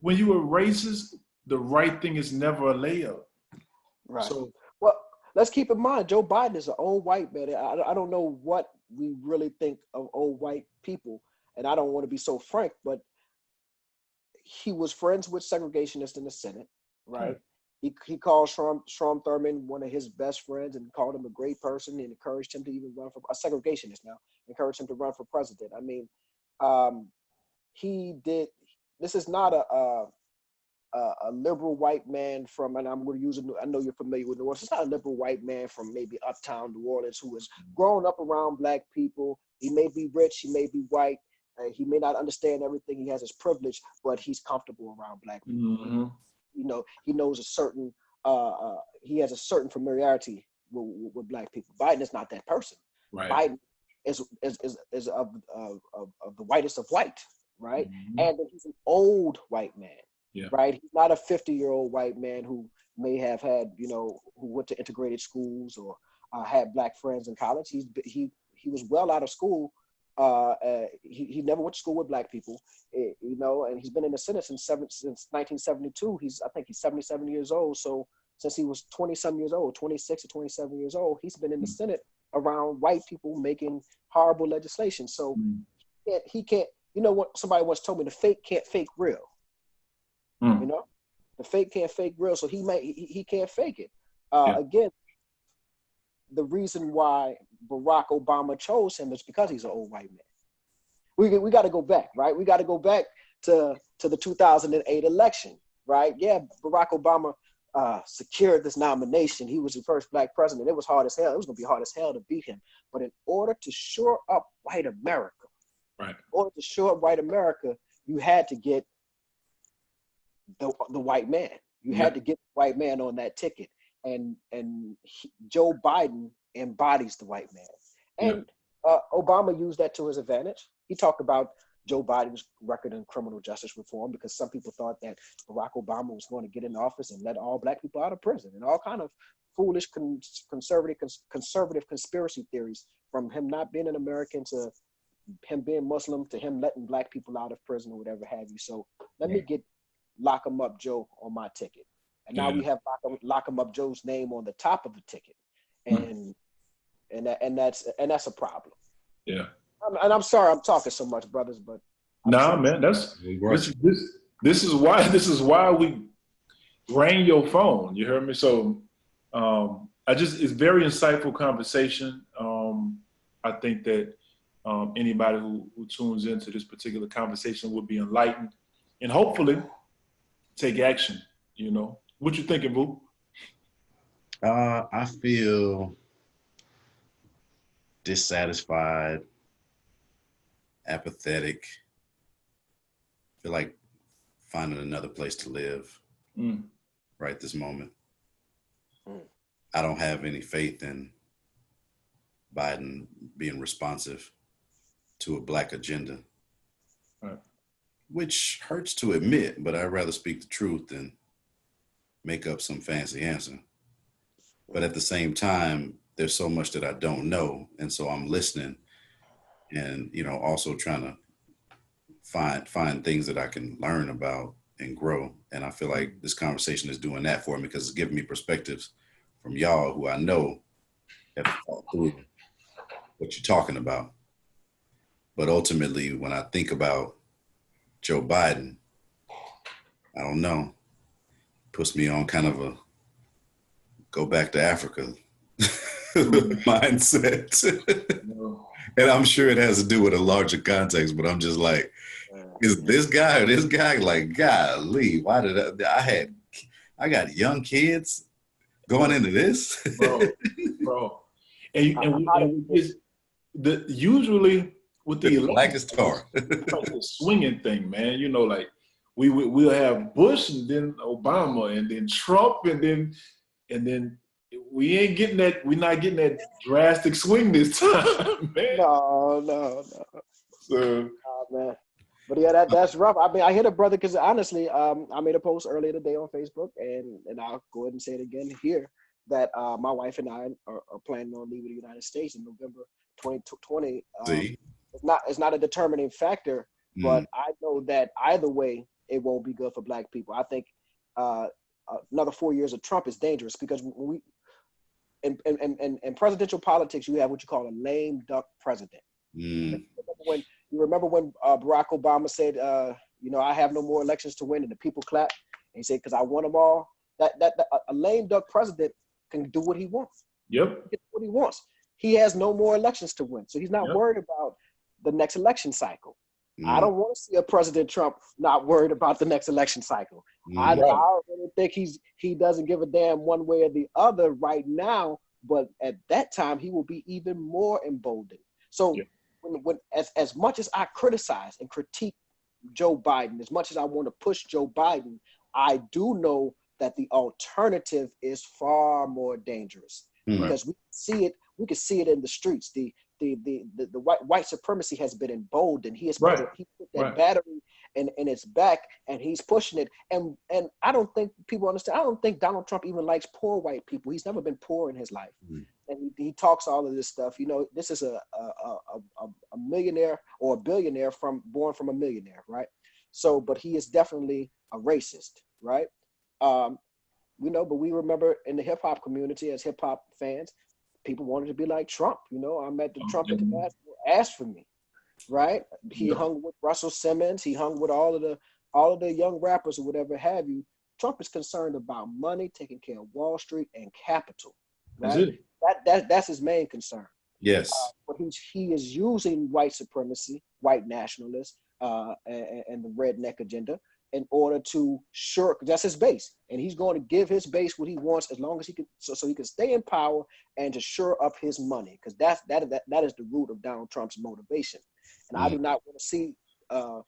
when you're a racist, the right thing is never a layup. Right. So, well, let's keep in mind, Joe Biden is an old white man. I don't know what we really think of old white people, and I don't want to be so frank, but he was friends with segregationists in the Senate, right? He called Strom Thurmond one of his best friends and called him a great person and encouraged him to even run for a segregationist now, encouraged him to run for president. I mean, he did. this is not a liberal white man from, and I'm going to use it, I know you're familiar with New Orleans. It's not a liberal white man from maybe uptown New Orleans who has grown up around black people. He may be rich, he may be white, he may not understand everything. He has his privilege, but he's comfortable around black people. Mm-hmm. You know, he knows a certain, he has a certain familiarity with black people. Biden is not that person. Right. Biden is of the whitest of white, right? Mm-hmm. And he's an old white man. Yeah. Right. He's not a 50-year-old white man who may have had, you know, who went to integrated schools or had black friends in college. He was well out of school. He never went to school with black people, you know, and he's been in the Senate since 1972. I think he's 77 years old. So since he was 20-some years old, 26 or 27 years old, he's been in the Senate around white people making horrible legislation. So he can't, you know what somebody once told me, the fake can't fake real. You know, the fake can't fake real, so he can't fake it. Again, the reason why Barack Obama chose him is because he's an old white man. We got to go back, right? We got to go back to the 2008 election, right? Yeah, Barack Obama secured this nomination. He was the first black president. It was hard as hell. It was going to be hard as hell to beat him. But in order to shore up white America, you had to get the white man. You had to get the white man on that ticket, and Joe Biden embodies the white man. And Obama used that to his advantage. He talked about Joe Biden's record in criminal justice reform because some people thought that Barack Obama was going to get in office and let all black people out of prison, and all kind of foolish conservative conspiracy theories, from him not being an American to him being Muslim to him letting black people out of prison or whatever have you. So let me get Lock 'em Up Joe on my ticket. And now we have Lock 'em Up Joe's name on the top of the ticket. And that's a problem. Yeah. And I'm sorry I'm talking so much, brothers, but man, this is why we rang your phone. You heard me? So it's very insightful conversation. I think that anybody who tunes into this particular conversation will be enlightened and hopefully take action. You know, what you thinking, Bavu? I feel dissatisfied, apathetic. I feel like finding another place to live right this moment. I don't have any faith in Biden being responsive to a black agenda. Right. Which hurts to admit, but I'd rather speak the truth than make up some fancy answer. But at the same time, there's so much that I don't know. And so I'm listening and, you know, also trying to find things that I can learn about and grow. And I feel like this conversation is doing that for me because it's giving me perspectives from y'all who I know have thought through what you're talking about. But ultimately, when I think about Joe Biden, I don't know, puts me on kind of a go back to Africa mindset. And I'm sure it has to do with a larger context, but I'm just like, is this guy or this guy, like, golly, why did I got young kids going into this? bro. And usually with the blackest tar, like the swinging thing, man. You know, like we'll have Bush and then Obama and then Trump and then we ain't getting that. We're not getting that drastic swing this time, man. No. So, man. But yeah, that's rough. I mean, I hit a brother because honestly, I made a post earlier today on Facebook, and I'll go ahead and say it again here that my wife and I are planning on leaving the United States in November 2020. It's not a determining factor, but I know that either way, it won't be good for black people. I think another 4 years of Trump is dangerous because when in presidential politics, you have what you call a lame duck president. You remember when Barack Obama said, I have no more elections to win, and the people clapped, and he said, because I won them all. That a lame duck president can do what he wants. Yep. He can do what he wants. He has no more elections to win, so he's not worried about the next election cycle. I don't want to see a President Trump not worried about the next election cycle. I really think he doesn't give a damn one way or the other right now, but at that time he will be even more emboldened. So when as much as I criticize and critique Joe Biden, as much as I want to push Joe Biden, I do know that the alternative is far more dangerous because we can see it in the streets. The white supremacy has been emboldened. He has put that battery in its back, and he's pushing it. And I don't think people understand. I don't think Donald Trump even likes poor white people. He's never been poor in his life, and he talks all of this stuff. You know, this is a millionaire or a billionaire born from a millionaire, right? So, but he is definitely a racist, right? You know, but we remember in the hip hop community as hip hop fans, people wanted to be like Trump. You know, I met the Trump International asked for me, right? He hung with Russell Simmons. He hung with all of the young rappers or whatever have you. Trump is concerned about money, taking care of Wall Street and capital. Right? That's his main concern. Yes. But he is using white supremacy, white nationalists, and the redneck agenda in order to that's his base. And he's going to give his base what he wants as long as he can, so he can stay in power and to shore up his money. Because that is the root of Donald Trump's motivation. And I do not want to see 4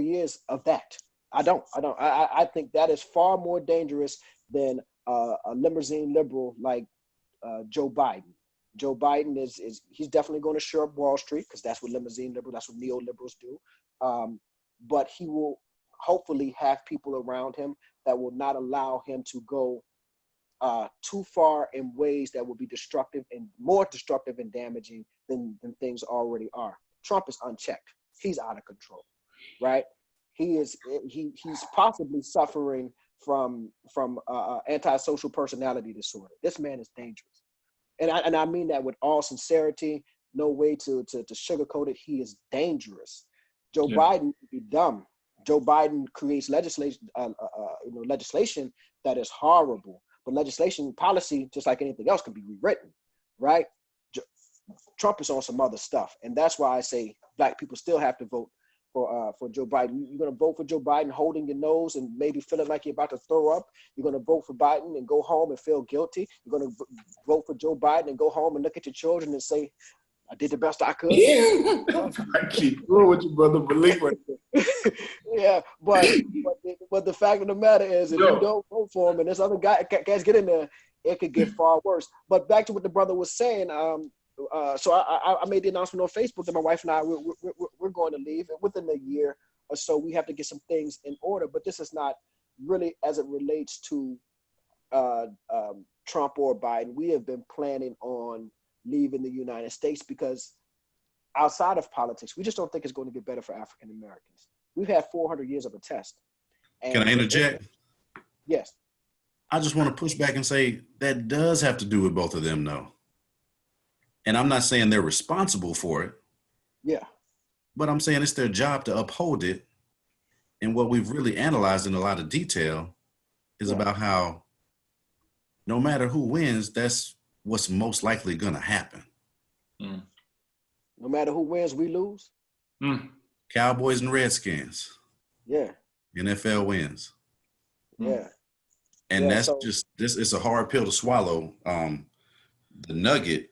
years of that. I don't. I think that is far more dangerous than a limousine liberal like Joe Biden. Joe Biden he's definitely going to shore up Wall Street because that's what limousine liberals, that's what neoliberals do. But he will hopefully have people around him that will not allow him to go too far in ways that will be destructive and more destructive and damaging than things already are. Trump is unchecked. He's out of control, right? He's possibly suffering from antisocial personality disorder. This man is dangerous. And I mean that with all sincerity, no way to sugarcoat it. He is dangerous. Joe Biden would be dumb. Joe Biden creates legislation that is horrible. But legislation policy, just like anything else, can be rewritten, right? Trump is on some other stuff, and that's why I say Black people still have to vote for Joe Biden. You're going to vote for Joe Biden holding your nose and maybe feeling like you're about to throw up. You're going to vote for Biden and go home and feel guilty. You're going to vote for Joe Biden and go home and look at your children and say, I did the best I could. I keep going with you, brother. Believe it. Yeah, but the fact of the matter is, if you don't vote for him and this other guys get in there, it could get far worse. But back to what the brother was saying, so I made the announcement on Facebook that my wife and I we're going to leave within a year or so. We have to get some things in order, but this is not really as it relates to Trump or Biden. We have been planning on leaving the United States because outside of politics, we just don't think it's going to get better for African Americans. We've had 400 years of a test. Can I interject? Yes. I just want to push back and say that does have to do with both of them, though. And I'm not saying they're responsible for it. Yeah. But I'm saying it's their job to uphold it. And what we've really analyzed in a lot of detail is about how no matter who wins, that's what's most likely going to happen. No matter who wins, we lose. Cowboys and Redskins. Yeah. NFL wins. Yeah. And that's just this. It's a hard pill to swallow. The nugget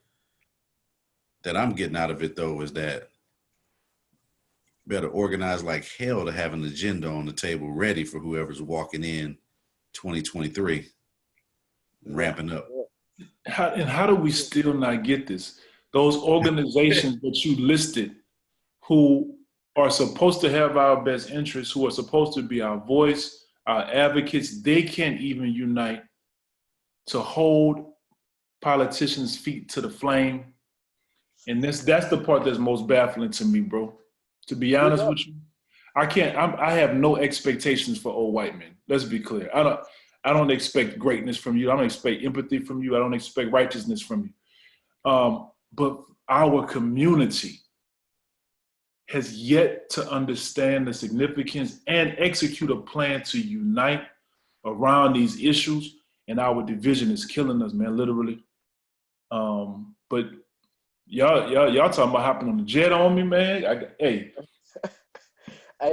that I'm getting out of it, though, is that you better organize like hell to have an agenda on the table ready for whoever's walking in 2023 and ramping up. How do we still not get this? Those organizations that you listed who are supposed to have our best interests, who are supposed to be our voice, our advocates, they can't even unite to hold politicians' feet to the flame. And that's the part that's most baffling to me, bro. To be honest with you, I have no expectations for old white men. Let's be clear. I don't expect greatness from you. I don't expect empathy from you. I don't expect righteousness from you. But our community has yet to understand the significance and execute a plan to unite around these issues. And our division is killing us, man, literally. But Y'all talking about hopping on the jet on me, man. Hey,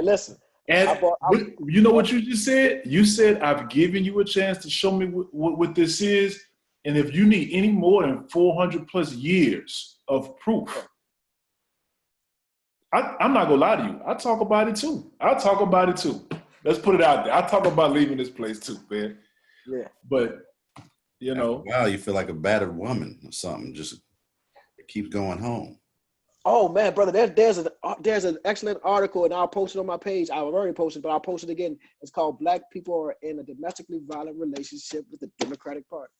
listen. you know what you just said? You said, I've given you a chance to show me what this is. And if you need any more than 400 plus years of proof, I'm not going to lie to you. I talk about it too. Let's put it out there. I talk about leaving this place too, man. Yeah. But, you know. Wow, you feel like a battered woman or something. Just keep going home. Oh man, brother, there's an excellent article, and I'll post it on my page. I've already posted, but I'll post it again. It's called "Black People Are in a Domestically Violent Relationship with the Democratic Party."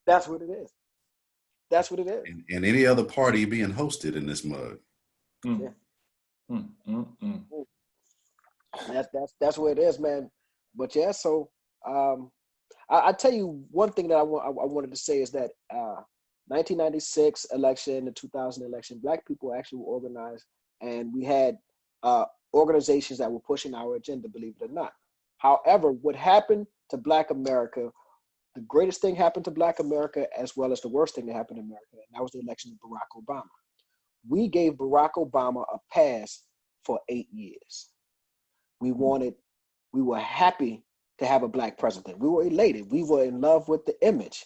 That's what it is. That's what it is. And any other party being hosted in this mug. Yeah. That's what it is, man. But yeah, so I tell you one thing that I wanted to say is that 1996 election, the 2000 election, Black people actually were organized, and we had organizations that were pushing our agenda, believe it or not. However, what happened to Black America, the greatest thing happened to Black America as well as the worst thing that happened in America, and that was the election of Barack Obama. We gave Barack Obama a pass for 8 years. We were happy to have a Black president. We were elated. We were in love with the image.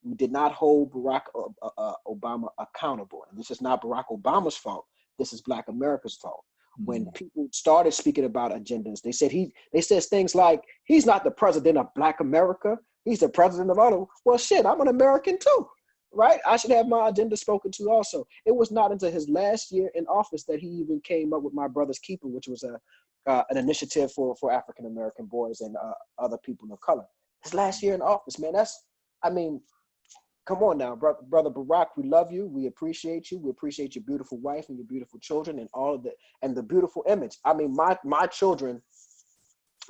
We did not hold Barack Obama accountable. And this is not Barack Obama's fault. This is Black America's fault. When people started speaking about agendas, they said things like, he's not the president of Black America. He's the president of other. Well, shit, I'm an American too, right? I should have my agenda spoken to also. It was not until his last year in office that he even came up with My Brother's Keeper, which was an initiative for African-American boys and other people of color. His last year in office, man, come on now, brother Barack, we love you. We appreciate you. We appreciate your beautiful wife and your beautiful children and all of the beautiful image. I mean, my children,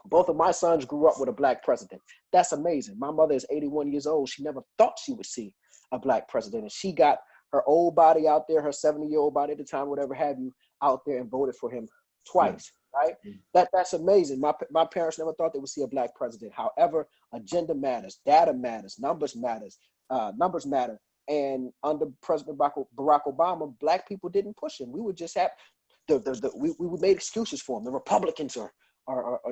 both of my sons grew up with a Black president. That's amazing. My mother is 81 years old. She never thought she would see a Black president. And she got her old body out there, her 70-year-old body at the time, whatever have you, out there and voted for him twice, right? That's amazing. My parents never thought they would see a Black president. However, agenda matters, data matters, numbers matter. And under President Barack Obama, Black people didn't push him. We would just have we made excuses for him. The Republicans are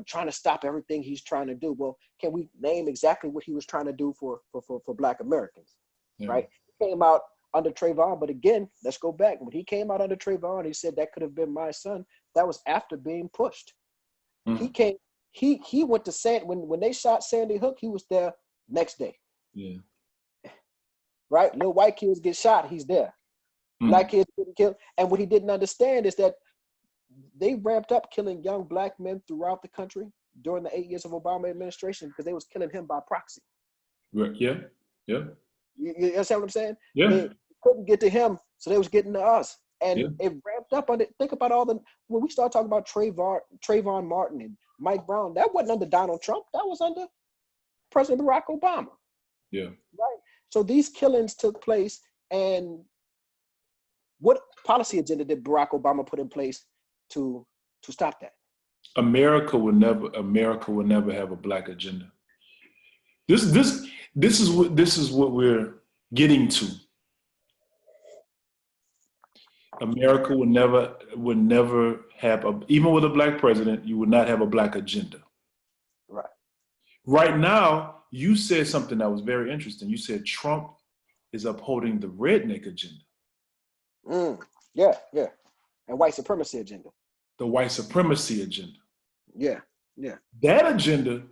trying to stop everything he's trying to do. Well, can we name exactly what he was trying to do for Black Americans, right? He came out under Trayvon, but again, let's go back. When he came out under Trayvon, he said that could have been my son. That was after being pushed. He went to when they shot Sandy Hook, he was there next day. Yeah. Right? Little white kids get shot, he's there. Black kids getting killed. And what he didn't understand is that they ramped up killing young Black men throughout the country during the 8 years of Obama administration because they was killing him by proxy. Yeah. You understand what I'm saying? Yeah. They couldn't get to him, so they was getting to us. And it ramped up on it. Think about when we start talking about Trayvon Martin and Mike Brown, that wasn't under Donald Trump. That was under President Barack Obama. Yeah. Right. So these killings took place, and what policy agenda did Barack Obama put in place to stop that? America will never have a Black agenda. This is what we're getting to. America would never have even with a Black president, you would not have a Black agenda. Right. Right now, you said something that was very interesting. You said Trump is upholding the redneck agenda. Yeah. And white supremacy agenda. The white supremacy agenda. Yeah. That agenda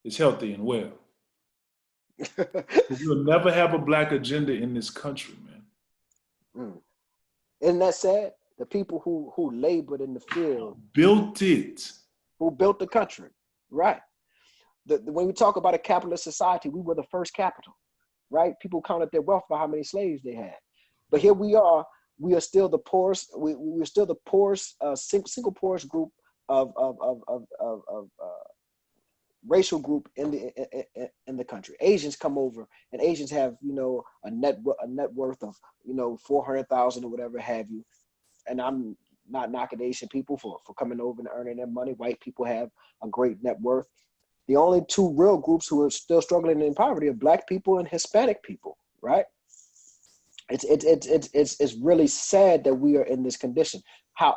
is healthy and well. We'll never have a Black agenda in this country, man. Isn't that sad? The people who labored in the field. Built it. Who built the country, right? When we talk about a capitalist society, we were the first capital, right? People counted their wealth by how many slaves they had. But here we are still the poorest, we're still the poorest, single poorest group of racial group in the country. Asians come over, and Asians have, a net worth of, 400,000 or whatever have you. And I'm not knocking Asian people for coming over and earning their money. White people have a great net worth. The only two real groups who are still struggling in poverty are Black people and Hispanic people, right? It's really sad that we are in this condition. How,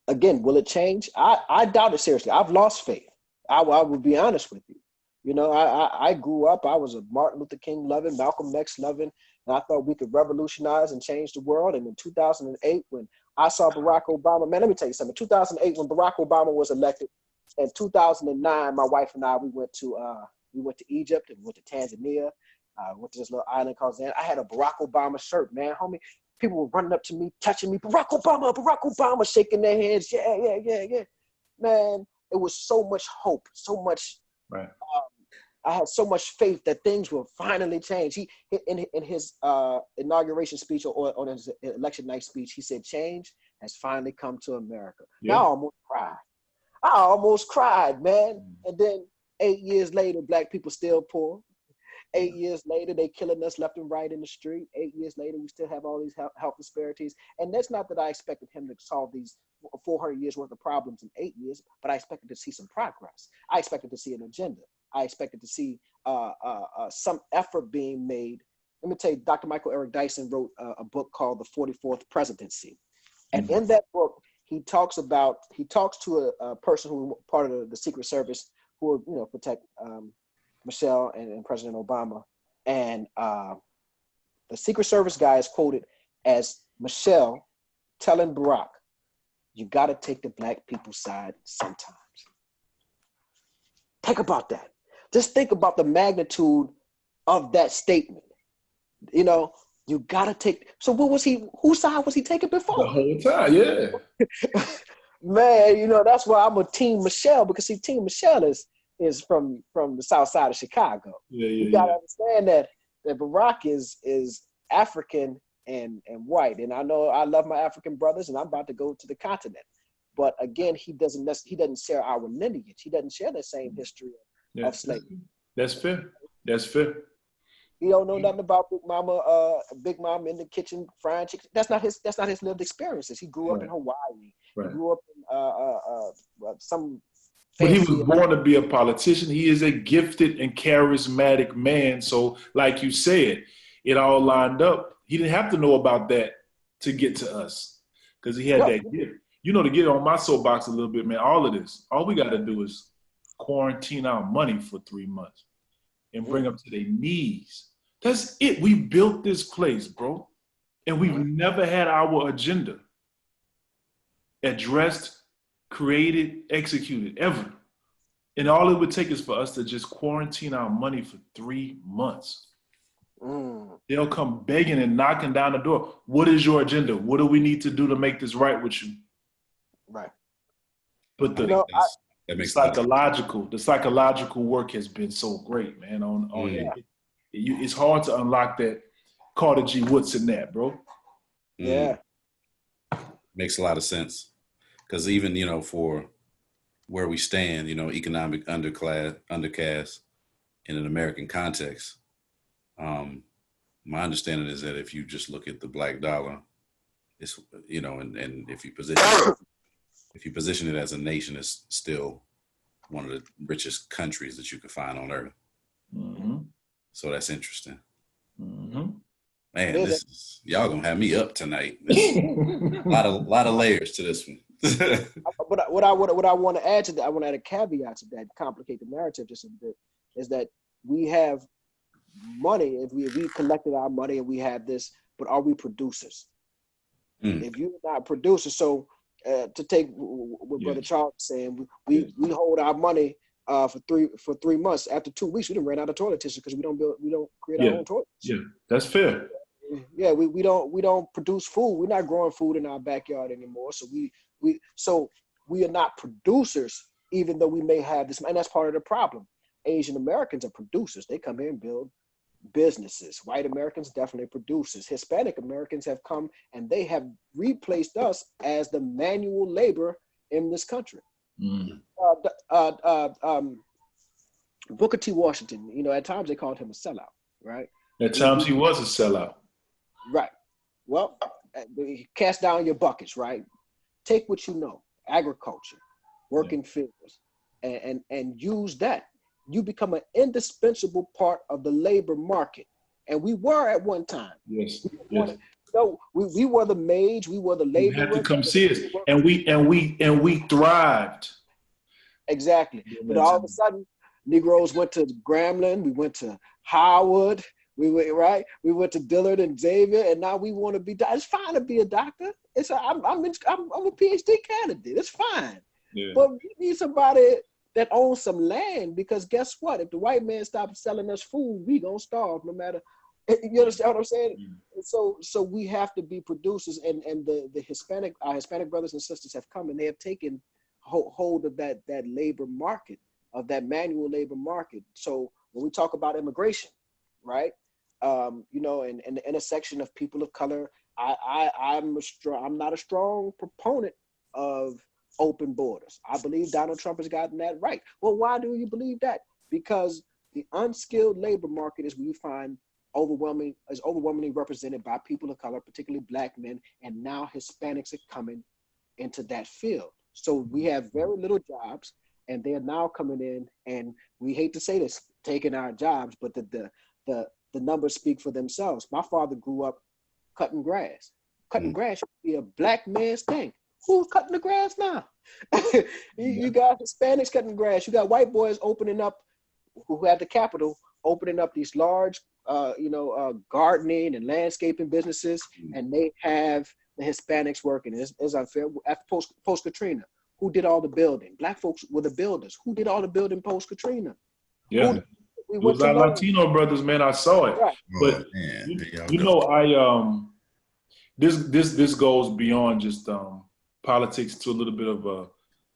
again, will it change? I doubt it seriously. I've lost faith. I will be honest with you. You know, I grew up, I was a Martin Luther King loving, Malcolm X loving, and I thought we could revolutionize and change the world. And in 2008, when I saw Barack Obama, man, let me tell you something. 2008, when Barack Obama was elected, in 2009, my wife and I, we went to Egypt and we went to Tanzania. Went to this little island called Zan. I had a Barack Obama shirt, man, homie. People were running up to me, touching me, Barack Obama, shaking their heads. Yeah. Man, it was so much hope, so much. Right. I had so much faith that things will finally change. He, in his inauguration speech or on his election night speech, he said, "Change has finally come to America." Yeah. Now I almost cried, man. And then 8 years later, black people still poor. 8 years later, they killing us left and right in the street. 8 years later, we still have all these health disparities. And that's not that I expected him to solve these 400 years worth of problems in 8 years, but I expected to see some progress. I expected to see an agenda. I expected to see some effort being made. Let me tell you, Dr. Michael Eric Dyson wrote a book called The 44th Presidency. And in that book, he talks to a person who was part of the Secret Service who would, you know, protect Michelle and President Obama. And the Secret Service guy is quoted as Michelle telling Barack, "You got to take the black people's side sometimes." Think about that. Just think about the magnitude of that statement. You know, you got to take. So whose side was he taking before? The whole time, yeah. Man, you know, that's why I'm a Team Michelle, because see, Team Michelle is from the south side of Chicago. You gotta understand that Barack is African and white. And I know I love my African brothers and I'm about to go to the continent. But again, he doesn't share our lineage. He doesn't share the same history of slavery. That's fair. That's fair. He don't know nothing about Big Mama in the kitchen frying chicken. That's not his lived experiences. He grew up in Hawaii. Right. He grew up in some. But he was born to be a politician. He is a gifted and charismatic man. So, like you said, it all lined up. He didn't have to know about that to get to us because he had that gift. You know, to get on my soapbox a little bit, man, all we got to do is quarantine our money for 3 months and bring them to their knees. That's it. We built this place, bro. And we've never had our agenda addressed, created, executed, ever. And all it would take is for us to just quarantine our money for 3 months. They'll come begging and knocking down the door. What is your agenda? What do we need to do to make this right with you? Right. But the psychological work has been so great, man. It's hard to unlock that Carter G. Woodson that, bro. Yeah. Makes a lot of sense. Because even, you know, for where we stand, you know, economic undercast in an American context, my understanding is that if you just look at the black dollar, it's, you know, and if you position it as a nation, it's still one of the richest countries that you can find on earth. Mm-hmm. So that's interesting. Mm-hmm. Man, y'all gonna have me up tonight. A lot of layers to this one. But what I want to add to that, I want to add a caveat to that, complicate the narrative just a bit, is that we have money. If we collected our money and we have this, but are we producers? If you're not producers, so to take what Brother Charles is saying, we hold our money for 3 months. After 2 weeks, we done ran out of toilet tissue because we don't create our own toilets. Yeah, that's fair. Yeah, we don't produce food. We're not growing food in our backyard anymore. So we are not producers, even though we may have this, and that's part of the problem. Asian Americans are producers. They come here and build businesses. White Americans definitely producers. Hispanic Americans have come and they have replaced us as the manual labor in this country. Booker T. Washington, you know, at times they called him a sellout, right? At times he was a sellout. Right. Well, cast down your buckets, right? Take what you know, agriculture, work in fields, and use that. You become an indispensable part of the labor market. and we were at one time. Yes. You know, we were the maids, we were the You had laborers. to come see us, and we thrived. Exactly. But all of a sudden, Negroes went to Grambling, we went to Howard, we went to Dillard and Xavier, and now we want to be. It's fine to be a doctor. I'm a PhD candidate. It's fine. Yeah. But we need somebody that owns some land, because guess what? If the white man stops selling us food, we gonna starve no matter. You understand what I'm saying? Mm-hmm. So we have to be producers, and the Hispanic, our Hispanic brothers and sisters have come, and they have taken hold of that labor market, of that manual labor market. So when we talk about immigration, right? You know, and the intersection of people of color, I'm not a strong proponent of open borders. I believe Donald Trump has gotten that right. Well, why do you believe that? Because the unskilled labor market is where you find overwhelmingly represented by people of color, particularly Black men, and now Hispanics are coming into that field. So we have very little jobs, and they're now coming in, and we hate to say this, taking our jobs, but the numbers speak for themselves. My father grew up cutting grass. Cutting grass should be a Black man's thing. Who's cutting the grass now? You got Hispanics cutting grass. You got white boys opening up, who have the capital, opening up these large, gardening and landscaping businesses, and they have the Hispanics working. It's unfair. After post Katrina, who did all the building? Black folks were the builders. Who did all the building post Katrina? Yeah, it was our Latino brothers, man. I saw it. Right. But this goes beyond just politics to a little bit of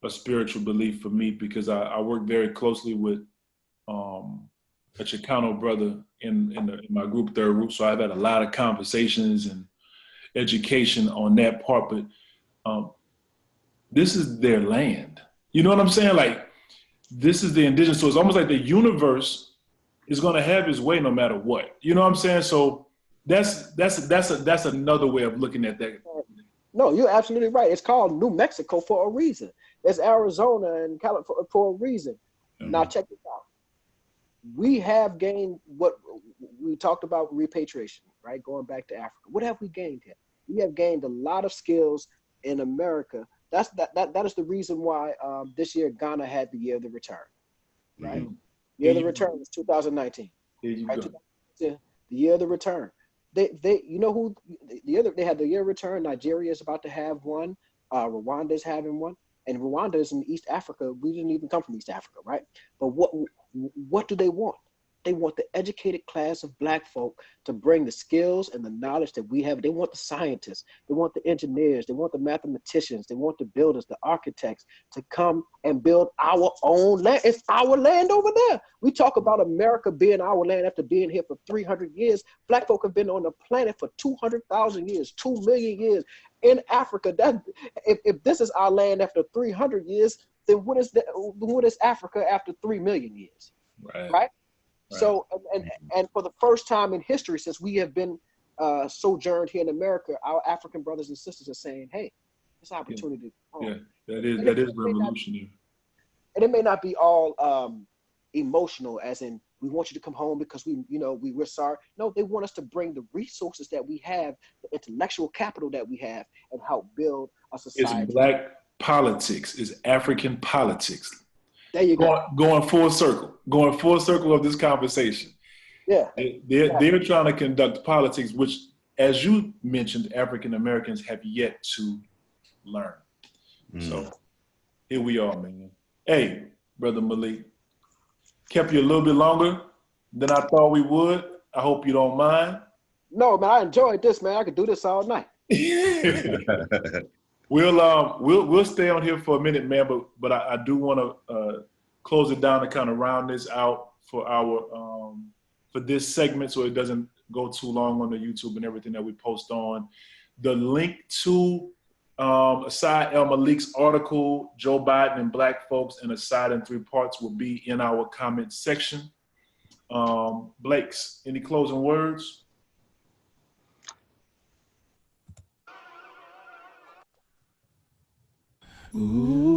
a spiritual belief for me, because I work very closely with a Chicano brother in my group, Third Root. So I've had a lot of conversations and education on that part. But this is their land. You know what I'm saying? Like, this is the indigenous. So it's almost like the universe is going to have its way no matter what. You know what I'm saying? So that's another way of looking at that. No, you're absolutely right. It's called New Mexico for a reason. There's Arizona and California for a reason. Mm-hmm. Now check this out. We have gained what we talked about, repatriation, right? Going back to Africa. What have we gained here? We have gained a lot of skills in America. That is the reason why this year Ghana had the year of the return, right? Mm-hmm. Year of the return was 2019. Right? The year of the return. They had the year of return. Nigeria is about to have one. Rwanda is having one, and Rwanda is in East Africa. We didn't even come from East Africa, right? But what do they want? They want the educated class of Black folk to bring the skills and the knowledge that we have. They want the scientists, they want the engineers, they want the mathematicians, they want the builders, the architects to come and build our own land. It's our land over there. We talk about America being our land after being here for 300 years. Black folk have been on the planet for 200,000 years, 2 million years. In Africa, if this is our land after 300 years, then what is Africa after 3 million years? Right? So, and for the first time in history, since we have been sojourned here in America, our African brothers and sisters are saying, "Hey, this opportunity." Yeah, that is revolutionary. And it may not be all emotional, as in we want you to come home because we're sorry. No, they want us to bring the resources that we have, the intellectual capital that we have, and help build a society. It's Black politics. It's African politics. There you go. Going full circle of this conversation. Yeah. They're trying to conduct politics, which, as you mentioned, African Americans have yet to learn. So here we are, man. Hey, Brother Malik, kept you a little bit longer than I thought we would. I hope you don't mind. No, man, I enjoyed this, man. I could do this all night. We'll stay on here for a minute, man, but I do want to close it down and kind of round this out for our for this segment, so it doesn't go too long on the YouTube and everything that we post on. The link to Asad el Malik's article, Joe Biden and Black Folks, and Asad in 3 parts, will be in our comment section. Blake's, any closing words? Ooh.